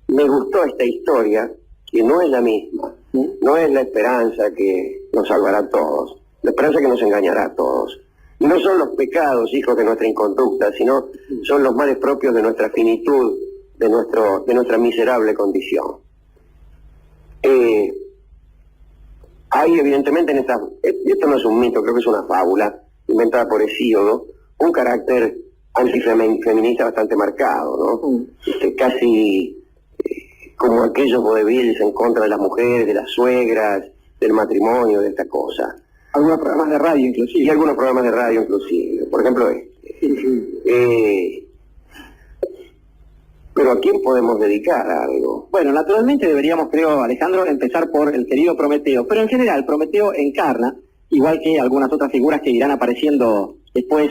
me gustó esta historia, que no es la misma. No es la esperanza que nos salvará a todos, la esperanza que nos engañará a todos. Y no son los pecados, hijos de nuestra inconducta, sino son los males propios de nuestra finitud, de nuestra miserable condición. Hay evidentemente esto no es un mito, creo que es una fábula inventada por Hesíodo, un carácter antifeminista bastante marcado, ¿no? Casi como aquellos vodevils en contra de las mujeres, de las suegras, del matrimonio, de esta cosa. Algunos programas de radio inclusive. Y algunos programas de radio inclusive, por ejemplo pero ¿a quién podemos dedicar algo? Bueno, naturalmente deberíamos, creo, Alejandro, empezar por el querido Prometeo, pero en general Prometeo encarna, igual que algunas otras figuras que irán apareciendo después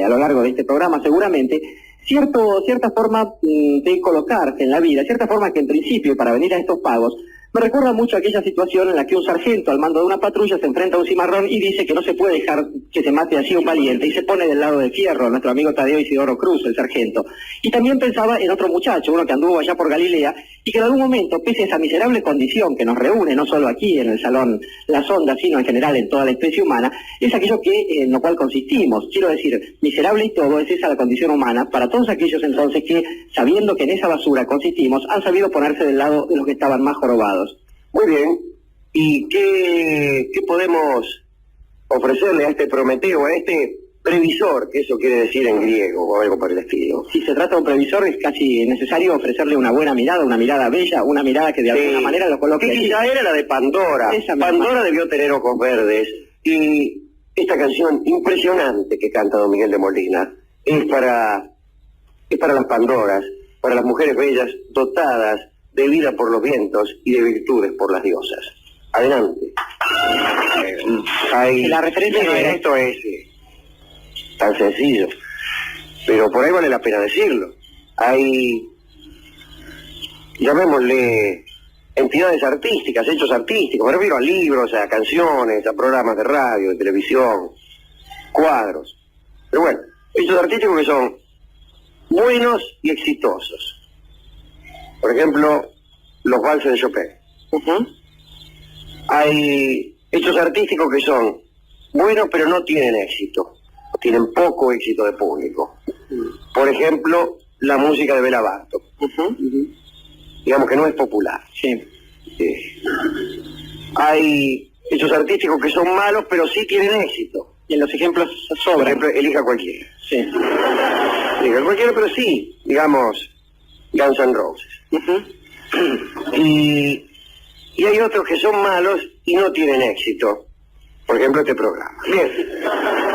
a lo largo de este programa seguramente, cierta forma de colocarse en la vida, cierta forma que en principio para venir a estos pagos me recuerda mucho a aquella situación en la que un sargento al mando de una patrulla se enfrenta a un cimarrón y dice que no se puede dejar que se mate así un valiente y se pone del lado de Fierro, nuestro amigo Tadeo Isidoro Cruz, el sargento. Y también pensaba en otro muchacho, uno que anduvo allá por Galilea y que en algún momento, pese a esa miserable condición que nos reúne no solo aquí en el Salón La Sonda, sino en general en toda la especie humana, es aquello en lo cual consistimos. Quiero decir, miserable y todo, es esa la condición humana para todos aquellos entonces que, sabiendo que en esa basura consistimos, han sabido ponerse del lado de los que estaban más jorobados. Muy bien. ¿Y qué podemos ofrecerle a este Prometeo, a este previsor, que eso quiere decir en griego o algo por el estilo? Si se trata de un previsor es casi necesario ofrecerle una buena mirada, una mirada bella, una mirada que de alguna manera lo coloque. Que quizá era la de Pandora. Pandora debió tener ojos verdes. Y esta canción impresionante que canta don Miguel de Molina es para las Pandoras, para las mujeres bellas dotadas de vida por los vientos y de virtudes por las diosas. Adelante. La referencia no era... Esto es tan sencillo, pero por ahí vale la pena decirlo. Hay, llamémosle, entidades artísticas, hechos artísticos, me refiero a libros, a canciones, a programas de radio, de televisión, cuadros. Pero bueno, hechos artísticos que son buenos y exitosos. Por ejemplo, los valses de Chopin. Hay hechos artísticos que son buenos pero no tienen éxito, tienen poco éxito de público. Por ejemplo, la música de Béla Bartók. Digamos que no es popular. Hay hechos artísticos que son malos pero sí tienen éxito. Y en los ejemplos sobran. Por ejemplo, elija cualquiera. Elija cualquiera, pero sí, digamos, Guns N' Roses. Y y hay otros que son malos y no tienen éxito. Por ejemplo, este programa. Bien.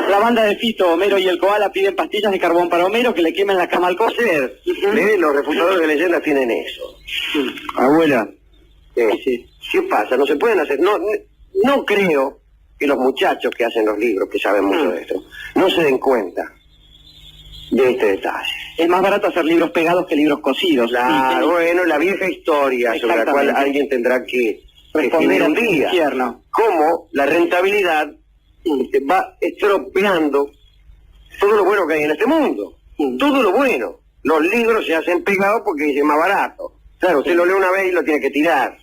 La banda de Fito, Homero y el Koala piden pastillas de carbón para Homero que le quemen la cama al coser. Los refutadores de leyendas tienen eso. Abuela. Sí. ¿Qué pasa? No se pueden hacer... No creo que los muchachos que hacen los libros, que saben mucho de esto, no se den cuenta de este detalle. Es más barato hacer libros pegados que libros cosidos. Claro, bueno, la vieja historia sobre la cual alguien tendrá que responder un día. Infierno. Cómo la rentabilidad va estropeando todo lo bueno que hay en este mundo. Todo lo bueno. Los libros se hacen pegados porque es más barato. Claro, usted lo lee una vez y lo tiene que tirar.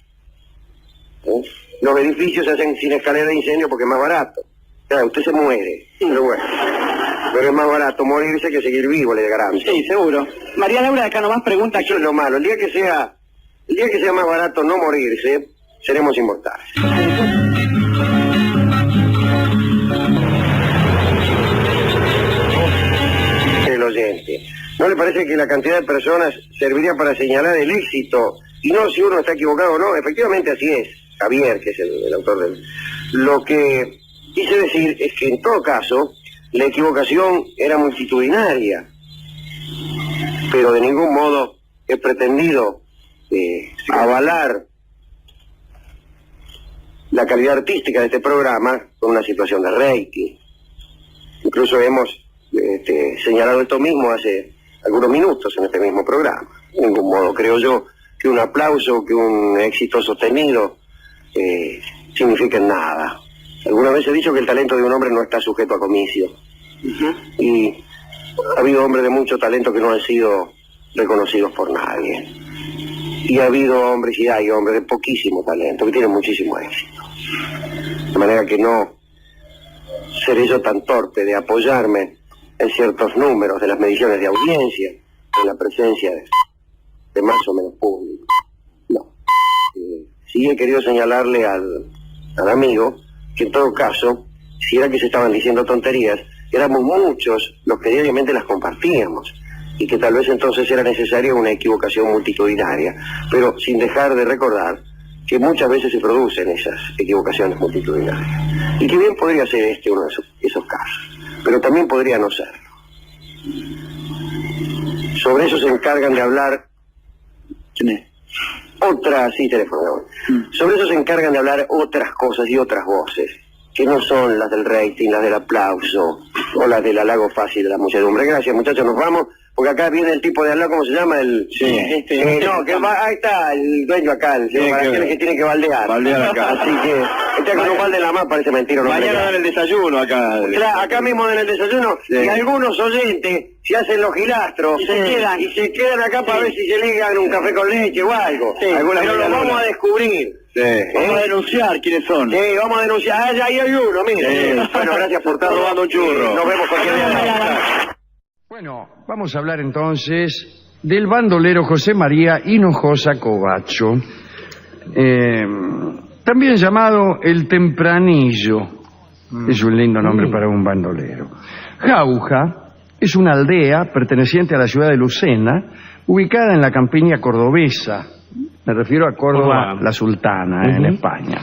Los edificios se hacen sin escalera de incendio porque es más barato. Claro, usted se muere, pero bueno. Pero es más barato morirse que seguir vivo, le garanto. Sí, seguro. María Laura de acá nomás pregunta... Eso es lo malo. El día que sea más barato no morirse, seremos inmortales. El oyente. ¿No le parece que la cantidad de personas serviría para señalar el éxito? Y no si uno está equivocado o no. Efectivamente así es. Javier, que es el autor del... Lo que quise decir es que en todo caso la equivocación era multitudinaria, pero de ningún modo he pretendido avalar la calidad artística de este programa con una situación de rating. Incluso hemos señalado esto mismo hace algunos minutos en este mismo programa. De ningún modo creo yo que un aplauso, que un éxito sostenido signifiquen nada. Alguna vez he dicho que el talento de un hombre no está sujeto a comicio. Y ha habido hombres de mucho talento que no han sido reconocidos por nadie. Y ha habido hombres, y hay hombres de poquísimo talento que tienen muchísimo éxito. De manera que no seré yo tan torpe de apoyarme en ciertos números de las mediciones de audiencia, en la presencia de más o menos público. No. Sí he querido señalarle al amigo que en todo caso, si era que se estaban diciendo tonterías, éramos muchos los que diariamente las compartíamos, y que tal vez entonces era necesaria una equivocación multitudinaria, pero sin dejar de recordar que muchas veces se producen esas equivocaciones multitudinarias, y que bien podría ser este uno de esos casos, pero también podría no serlo. Sobre eso se encargan de hablar... ¿Quién es? teléfono. Sobre eso se encargan de hablar otras cosas y otras voces, que no son las del rating, las del aplauso, o las del halago fácil de la muchedumbre. Gracias, muchachos, nos vamos, porque acá viene el tipo de al lado, ¿cómo se llama? Ahí está, el dueño acá, el señor Baracel, que tiene que baldear. Acá. Así que, con un balde en la mano parece mentira. Mañana dan el desayuno acá. Claro, acá mismo dan el desayuno, sí. Y algunos oyentes se hacen los gilastros, y se quedan acá para ver si se ligan un café con leche o algo. Sí. Pero lo vamos a descubrir. Sí. Vamos a denunciar quiénes son. Sí, vamos a denunciar. Ahí hay uno, mire. Sí. Bueno, gracias por estar robando un churro. Nos vemos cualquier día. Bueno, vamos a hablar entonces del bandolero José María Hinojosa Covacho, también llamado el Tempranillo. Es un lindo nombre para un bandolero. Jauja es una aldea perteneciente a la ciudad de Lucena, ubicada en la campiña cordobesa. Me refiero a Córdoba, la Sultana, en España.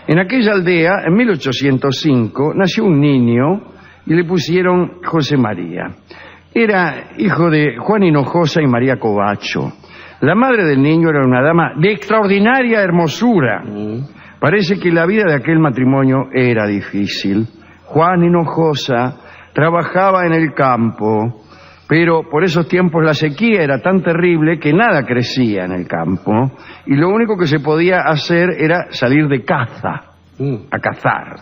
En aquella aldea, en 1805, nació un niño y le pusieron José María. Era hijo de Juan Hinojosa y María Covacho. La madre del niño era una dama de extraordinaria hermosura. Parece que la vida de aquel matrimonio era difícil. Juan Hinojosa trabajaba en el campo, pero por esos tiempos la sequía era tan terrible que nada crecía en el campo, y lo único que se podía hacer era salir de caza, a cazar.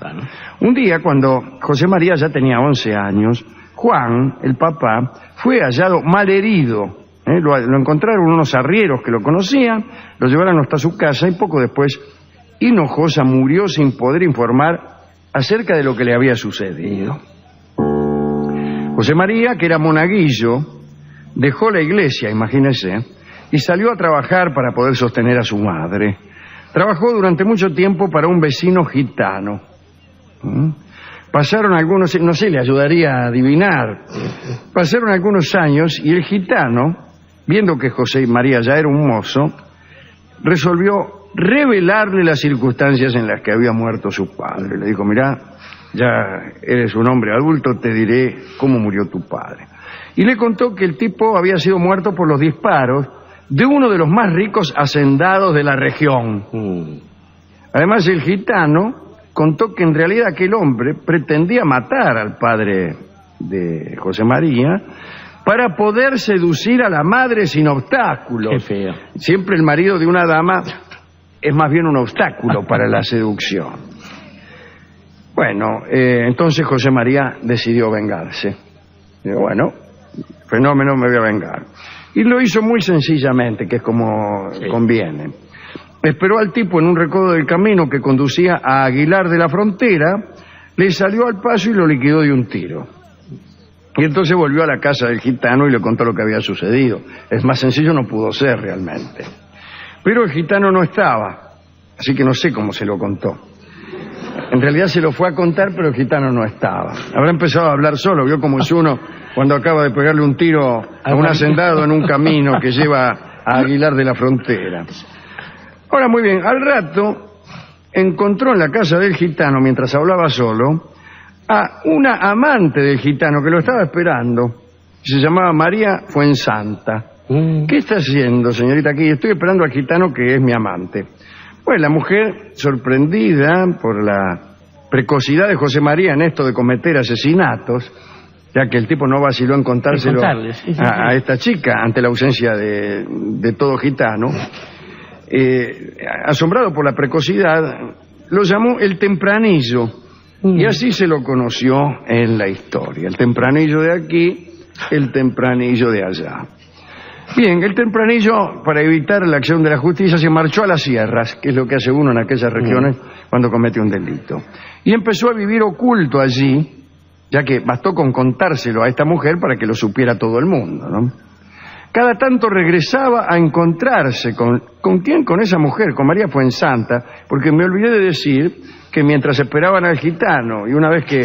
Un día, cuando José María ya tenía 11 años, Juan, el papá, fue hallado malherido. Lo encontraron unos arrieros que lo conocían, lo llevaron hasta su casa y poco después Hinojosa murió sin poder informar acerca de lo que le había sucedido. José María, que era monaguillo, dejó la iglesia, imagínese, y salió a trabajar para poder sostener a su madre. Trabajó durante mucho tiempo para un vecino gitano. Pasaron algunos, no sé, le ayudaría a adivinar. Pasaron algunos años y el gitano, viendo que José María ya era un mozo, resolvió revelarle las circunstancias en las que había muerto su padre. Le dijo, mirá, ya eres un hombre adulto, te diré cómo murió tu padre. Y le contó que el tipo había sido muerto por los disparos de uno de los más ricos hacendados de la región. Además, el gitano contó que en realidad aquel hombre pretendía matar al padre de José María para poder seducir a la madre sin obstáculos. Qué feo. Siempre el marido de una dama es más bien un obstáculo para la seducción. Bueno, entonces José María decidió vengarse. Digo, bueno, fenómeno, me voy a vengar. Y lo hizo muy sencillamente, que es como conviene. Esperó al tipo en un recodo del camino que conducía a Aguilar de la Frontera, le salió al paso y lo liquidó de un tiro. Y entonces volvió a la casa del gitano y le contó lo que había sucedido. Es más sencillo no pudo ser realmente. Pero el gitano no estaba, así que no sé cómo se lo contó. En realidad se lo fue a contar, pero el gitano no estaba. Habrá empezado a hablar solo, vio cómo es uno cuando acaba de pegarle un tiro a un hacendado en un camino que lleva a Aguilar de la Frontera. Ahora, muy bien, al rato encontró en la casa del gitano, mientras hablaba solo, a una amante del gitano que lo estaba esperando. Se llamaba María Fuensanta. ¿Qué está haciendo, señorita? Aquí estoy esperando al gitano que es mi amante. Pues la mujer, sorprendida por la precocidad de José María en esto de cometer asesinatos, ya que el tipo no vaciló en contárselo a esta chica ante la ausencia de todo gitano, asombrado por la precocidad, lo llamó el Tempranillo, y así se lo conoció en la historia. El Tempranillo de aquí, el Tempranillo de allá. Bien, el Tempranillo, para evitar la acción de la justicia, se marchó a las sierras, que es lo que hace uno en aquellas regiones cuando comete un delito. Y empezó a vivir oculto allí, ya que bastó con contárselo a esta mujer para que lo supiera todo el mundo, ¿no? Cada tanto regresaba a encontrarse ¿con quién? Con esa mujer, con María Fuensanta, porque me olvidé de decir que mientras esperaban al gitano y una vez que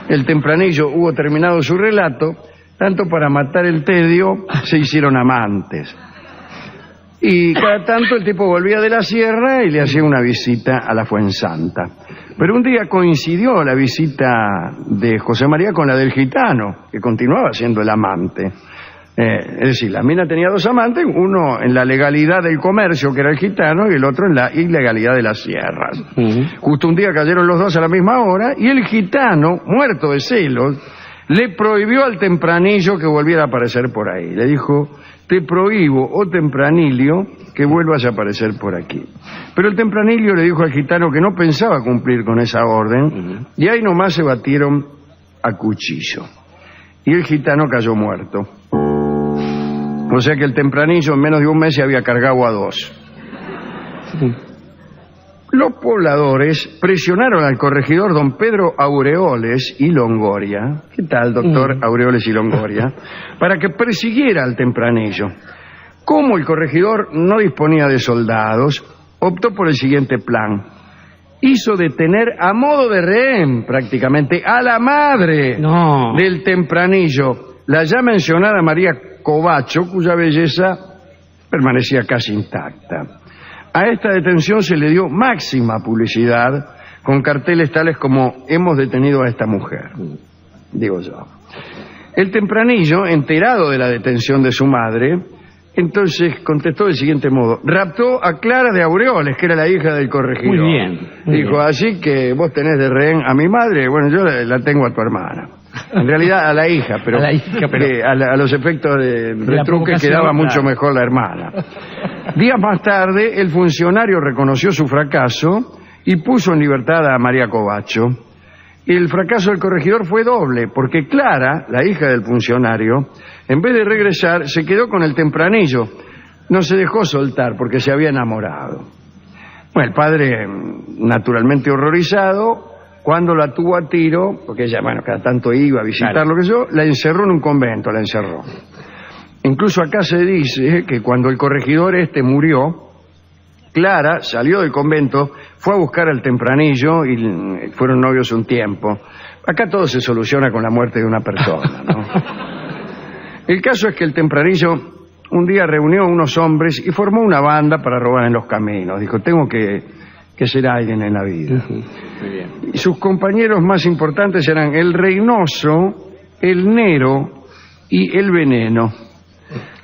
el Tempranillo hubo terminado su relato, tanto para matar el tedio se hicieron amantes. Y cada tanto el tipo volvía de la sierra y le hacía una visita a la Fuensanta. Pero un día coincidió la visita de José María con la del gitano, que continuaba siendo el amante. Es decir, la mina tenía dos amantes, uno en la legalidad del comercio, que era el gitano, y el otro en la ilegalidad de las sierras. Justo un día cayeron los dos a la misma hora, y el gitano, muerto de celos, le prohibió al Tempranillo que volviera a aparecer por ahí. Le dijo, te prohíbo, oh Tempranilio, que vuelvas a aparecer por aquí. Pero el Tempranilio le dijo al gitano que no pensaba cumplir con esa orden, y ahí nomás se batieron a cuchillo. Y el gitano cayó muerto. O sea que el Tempranillo en menos de un mes se había cargado a dos. Los pobladores presionaron al corregidor don Pedro Aureoles y Longoria, ¿qué tal, doctor Aureoles y Longoria?, para que persiguiera al Tempranillo. Como el corregidor no disponía de soldados, optó por el siguiente plan. Hizo detener a modo de rehén, prácticamente, a la madre del Tempranillo, la ya mencionada María Covacho, cuya belleza permanecía casi intacta. A esta detención se le dio máxima publicidad con carteles tales como hemos detenido a esta mujer, digo yo. El Tempranillo, enterado de la detención de su madre, entonces contestó del siguiente modo: raptó a Clara de Aureoles, que era la hija del corregidor. Muy bien. Dijo, así que vos tenés de rehén a mi madre, bueno, yo la tengo a tu hermana. En realidad a la hija, pero a los efectos de retruque quedaba mucho mejor la hermana. Días más tarde, el funcionario reconoció su fracaso y puso en libertad a María Covacho. El fracaso del corregidor fue doble, porque Clara, la hija del funcionario, en vez de regresar, se quedó con el Tempranillo. No se dejó soltar porque se había enamorado. Bueno, el padre, naturalmente horrorizado, cuando la tuvo a tiro, porque ella, bueno, cada tanto iba a visitar lo que yo, la encerró en un convento, la encerró. Incluso acá se dice que cuando el corregidor murió, Clara salió del convento, fue a buscar al Tempranillo y fueron novios un tiempo. Acá todo se soluciona con la muerte de una persona, ¿no? El caso es que el Tempranillo un día reunió a unos hombres y formó una banda para robar en los caminos. Dijo, tengo que ser alguien en la vida. Muy bien. Y sus compañeros más importantes eran el Reynoso, el Nero y el Veneno.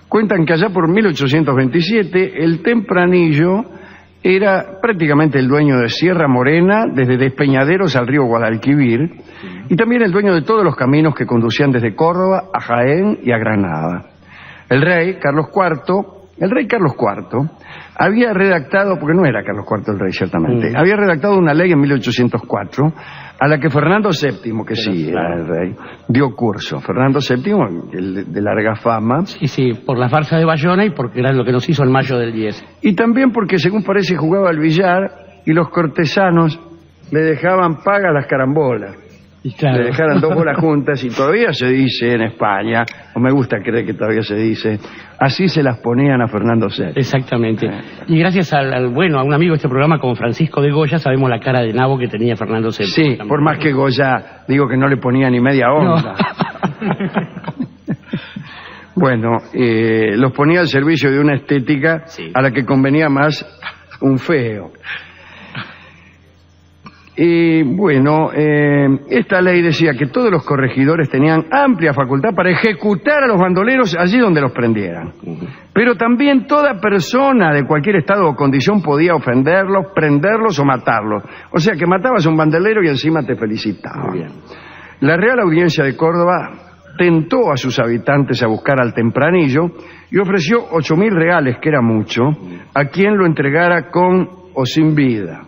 Cuentan que allá por 1827 el Tempranillo era prácticamente el dueño de Sierra Morena, desde Despeñaderos al río Guadalquivir, y también el dueño de todos los caminos que conducían desde Córdoba a Jaén y a Granada. El rey Carlos IV había redactado, porque no era Carlos IV el rey ciertamente, había redactado una ley en 1804 a la que Fernando VII, que sí era el rey, dio curso. Fernando VII, el de larga fama. Sí, por la farsa de Bayona y porque era lo que nos hizo el mayo del 10. Y también porque, según parece, jugaba al billar y los cortesanos le dejaban pagas las carambolas. Y claro. Le dejaran 2 bolas juntas y todavía se dice en España, o me gusta creer que todavía se dice, así se las ponían a Fernando VII. Exactamente. Y gracias a un amigo de este programa como Francisco de Goya, sabemos la cara de nabo que tenía Fernando VII. Sí, también. Por más que Goya, digo que no le ponía ni media onda. No. Bueno, los ponía al servicio de una estética a la que convenía más un feo. Y bueno, esta ley decía que todos los corregidores tenían amplia facultad para ejecutar a los bandoleros allí donde los prendieran. Pero también toda persona de cualquier estado o condición podía ofenderlos, prenderlos o matarlos. O sea que matabas a un bandolero y encima te felicitaba. Muy bien. La Real Audiencia de Córdoba tentó a sus habitantes a buscar al Tempranillo y ofreció 8.000 reales, que era mucho, a quien lo entregara con o sin vida.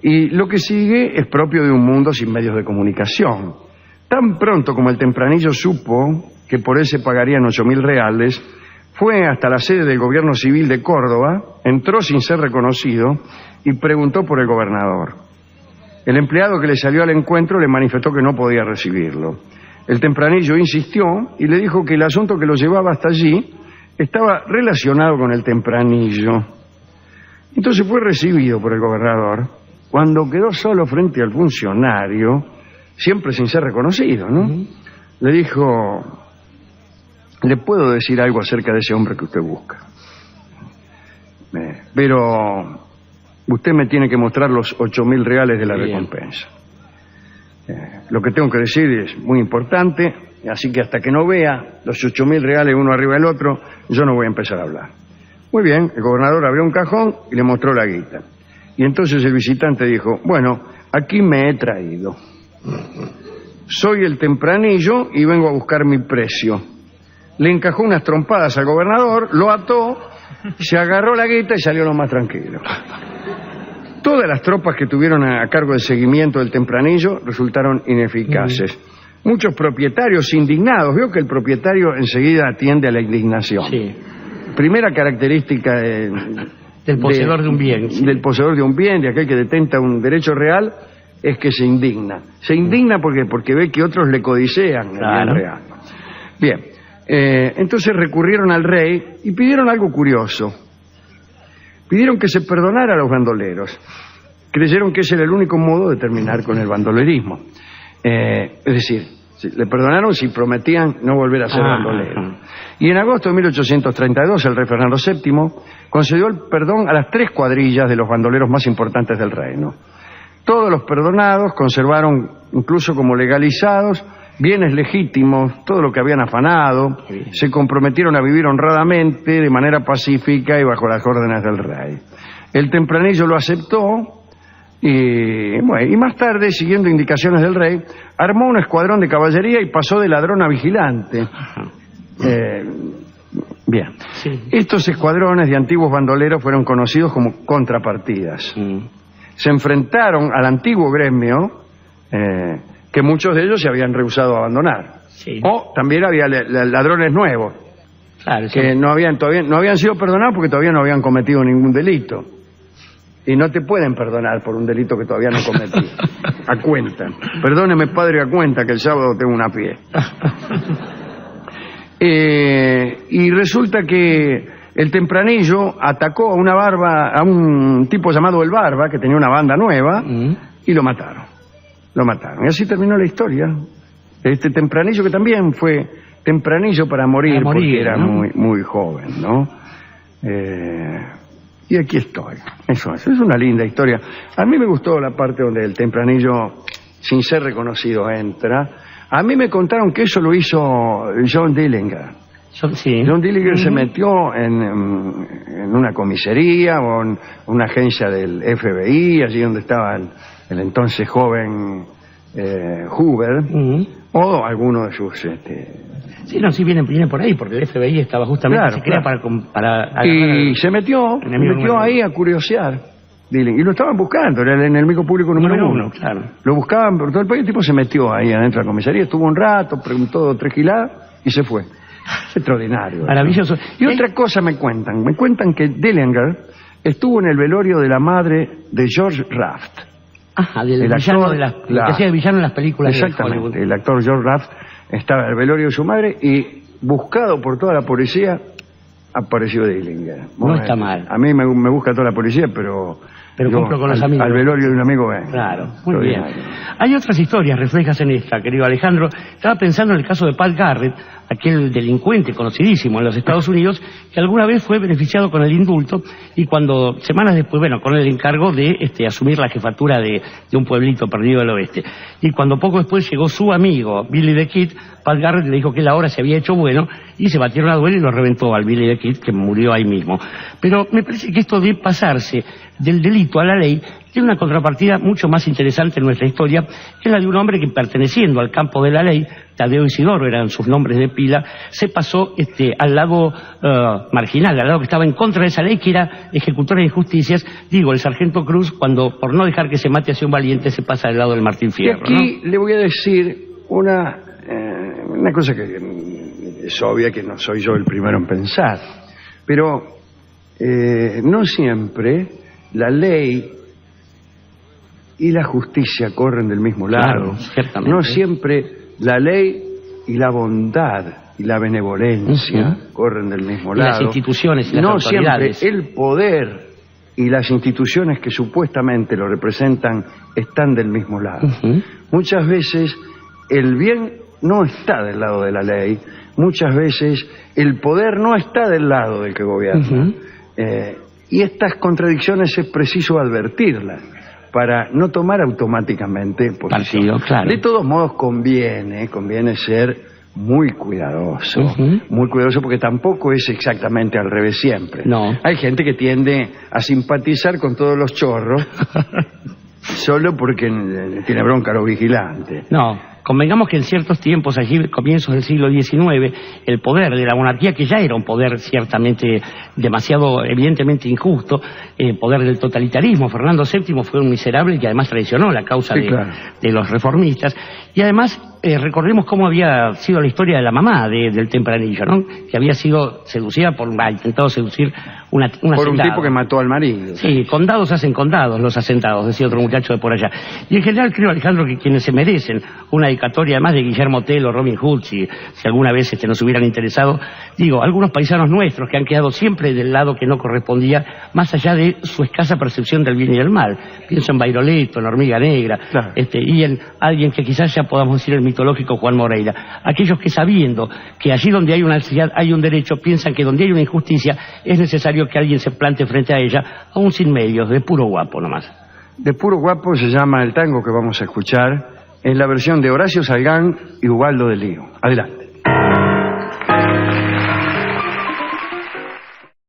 Y lo que sigue es propio de un mundo sin medios de comunicación. Tan pronto como el Tempranillo supo que por él se pagarían 8.000 reales, fue hasta la sede del gobierno civil de Córdoba, entró sin ser reconocido y preguntó por el gobernador. El empleado que le salió al encuentro le manifestó que no podía recibirlo. El Tempranillo insistió y le dijo que el asunto que lo llevaba hasta allí estaba relacionado con el Tempranillo. Entonces fue recibido por el gobernador. Cuando quedó solo frente al funcionario, siempre sin ser reconocido, ¿no? Le dijo, ¿le puedo decir algo acerca de ese hombre que usted busca? Pero usted me tiene que mostrar los 8.000 reales de la recompensa. Lo que tengo que decir es muy importante, así que hasta que no vea los 8.000 reales uno arriba del otro, yo no voy a empezar a hablar. Muy bien, el gobernador abrió un cajón y le mostró la guita. Y entonces el visitante dijo, bueno, aquí me he traído. Soy el Tempranillo y vengo a buscar mi precio. Le encajó unas trompadas al gobernador, lo ató, se agarró la guita y salió lo más tranquilo. Todas las tropas que tuvieron a cargo del seguimiento del Tempranillo resultaron ineficaces. Muchos propietarios indignados, veo que el propietario enseguida atiende a la indignación. Sí. Primera característica del poseedor de un bien. Sí. Del poseedor de un bien, de aquel que detenta un derecho real, es que se indigna. Se indigna porque ve que otros le codicean el bien real. Bien, entonces recurrieron al rey y pidieron algo curioso. Pidieron que se perdonara a los bandoleros. Creyeron que ese era el único modo de terminar con el bandolerismo. Es decir, le perdonaron si prometían no volver a ser bandoleros. Y en agosto de 1832 el rey Fernando VII concedió el perdón a las 3 cuadrillas de los bandoleros más importantes del reino. Todos los perdonados conservaron, incluso como legalizados, bienes legítimos, todo lo que habían afanado, se comprometieron a vivir honradamente, de manera pacífica y bajo las órdenes del rey. El Tempranillo lo aceptó y más tarde, siguiendo indicaciones del rey, armó un escuadrón de caballería y pasó de ladrón a vigilante. Bien. Sí. Estos escuadrones de antiguos bandoleros fueron conocidos como contrapartidas. Se enfrentaron al antiguo gremio que muchos de ellos se habían rehusado a abandonar. Sí. O también había ladrones nuevos que no habían sido perdonados porque todavía no habían cometido ningún delito. Y no te pueden perdonar por un delito que todavía no cometí. A cuenta. Perdóneme, padre, a cuenta que el sábado tengo una fiesta. Y resulta que el Tempranillo atacó a un tipo llamado El Barba, que tenía una banda nueva, y lo mataron. Y así terminó la historia. Este Tempranillo, que también fue tempranillo para morir, porque era ¿no? muy joven, ¿no? Y aquí estoy. Eso es una linda historia. A mí me gustó la parte donde el tempranillo, sin ser reconocido, entra. A mí me contaron que eso lo hizo John Dillinger. Sí. John Dillinger se metió en una comisaría o en una agencia del FBI, allí donde estaba el entonces joven Hoover, o alguno de sus... Sí, no, sí vienen por ahí, porque el FBI estaba justamente, Claro, se crea claro. para Y se metió ahí a curiosear. Dillinger. Y lo estaban buscando, era el enemigo público número uno. Claro. Lo buscaban por todo el país, el tipo se metió ahí adentro de la comisaría, estuvo un rato, preguntó 3 giladas y se fue. Es extraordinario. Maravilloso. Y otra cosa me cuentan que Dillinger estuvo en el velorio de la madre de George Raft. Ajá, del El villano actor, que hacía de villano en las películas de exactamente, Hollywood. el actor George Raft estaba en el velorio de su madre y, buscado por toda la policía, apareció Dillinger. No está mal. A mí me busca toda la policía, pero cumplo con los amigos. Al velorio de un amigo ven. Claro, muy bien. Hay otras historias reflejas en esta, querido Alejandro. Estaba pensando en el caso de Pat Garrett, aquel delincuente conocidísimo en los Estados Unidos, que alguna vez fue beneficiado con el indulto y cuando, semanas después, con el encargo de asumir la jefatura de un pueblito perdido del oeste. Y cuando poco después llegó su amigo, Billy the Kid, Pat Garrett le dijo que él ahora se había hecho bueno y se batieron a duelo y lo reventó al Billy the Kid, que murió ahí mismo. Pero me parece que esto de pasarse del delito a la ley tiene una contrapartida mucho más interesante en nuestra historia, que es la de un hombre que, perteneciendo al campo de la ley, Tadeo Isidoro eran sus nombres de pila, se pasó al lado marginal, al lado que estaba en contra de esa ley, que era ejecutor de injusticias. Digo, el sargento Cruz, cuando por no dejar que se mate hacia un valiente, se pasa del lado del Martín Fierro. Y aquí le voy a decir una cosa que es obvia, que no soy yo el primero en pensar, pero no siempre la ley y la justicia corren del mismo lado. Claro, ciertamente. No siempre la ley y la bondad y la benevolencia corren del mismo lado. Las instituciones y las no autoridades. siempre el poder y las instituciones que supuestamente lo representan están del mismo lado. Muchas veces el bien no está del lado de la ley, muchas veces el poder no está del lado del que gobierna. Y estas contradicciones es preciso advertirlas para no tomar automáticamente posición. Partido, claro. De todos modos conviene ser muy cuidadoso, porque tampoco es exactamente al revés siempre. No. Hay gente que tiende a simpatizar con todos los chorros solo porque tiene bronca a los vigilantes. No. Convengamos que en ciertos tiempos, allí comienzos del siglo XIX, el poder de la monarquía, que ya era un poder ciertamente demasiado, evidentemente injusto, el poder del totalitarismo, Fernando VII fue un miserable que además traicionó la causa de los reformistas, y además recordemos cómo había sido la historia de la mamá del Tempranillo, ¿no? Que había sido seducida intentado seducir una por un hacendado. tipo que mató al marido. Sí, condados hacen condados los hacentados, decía otro muchacho de por allá. Y en general creo, Alejandro, que quienes se merecen una dedicatoria, además de Guillermo Tell o Robin Hood, si alguna vez nos hubieran interesado, digo, algunos paisanos nuestros que han quedado siempre del lado que no correspondía, más allá de su escasa percepción del bien y del mal. Pienso en Bairoleto, en Hormiga Negra, claro. Y en alguien que quizás ya podamos decir el mitológico Juan Moreira. Aquellos que, sabiendo que allí donde hay una necesidad hay un derecho, piensan que donde hay una injusticia es necesario que alguien se plante frente a ella, aún sin medios, de puro guapo nomás. De puro guapo se llama el tango que vamos a escuchar en la versión de Horacio Salgán y Ubaldo de Lío. Adelante.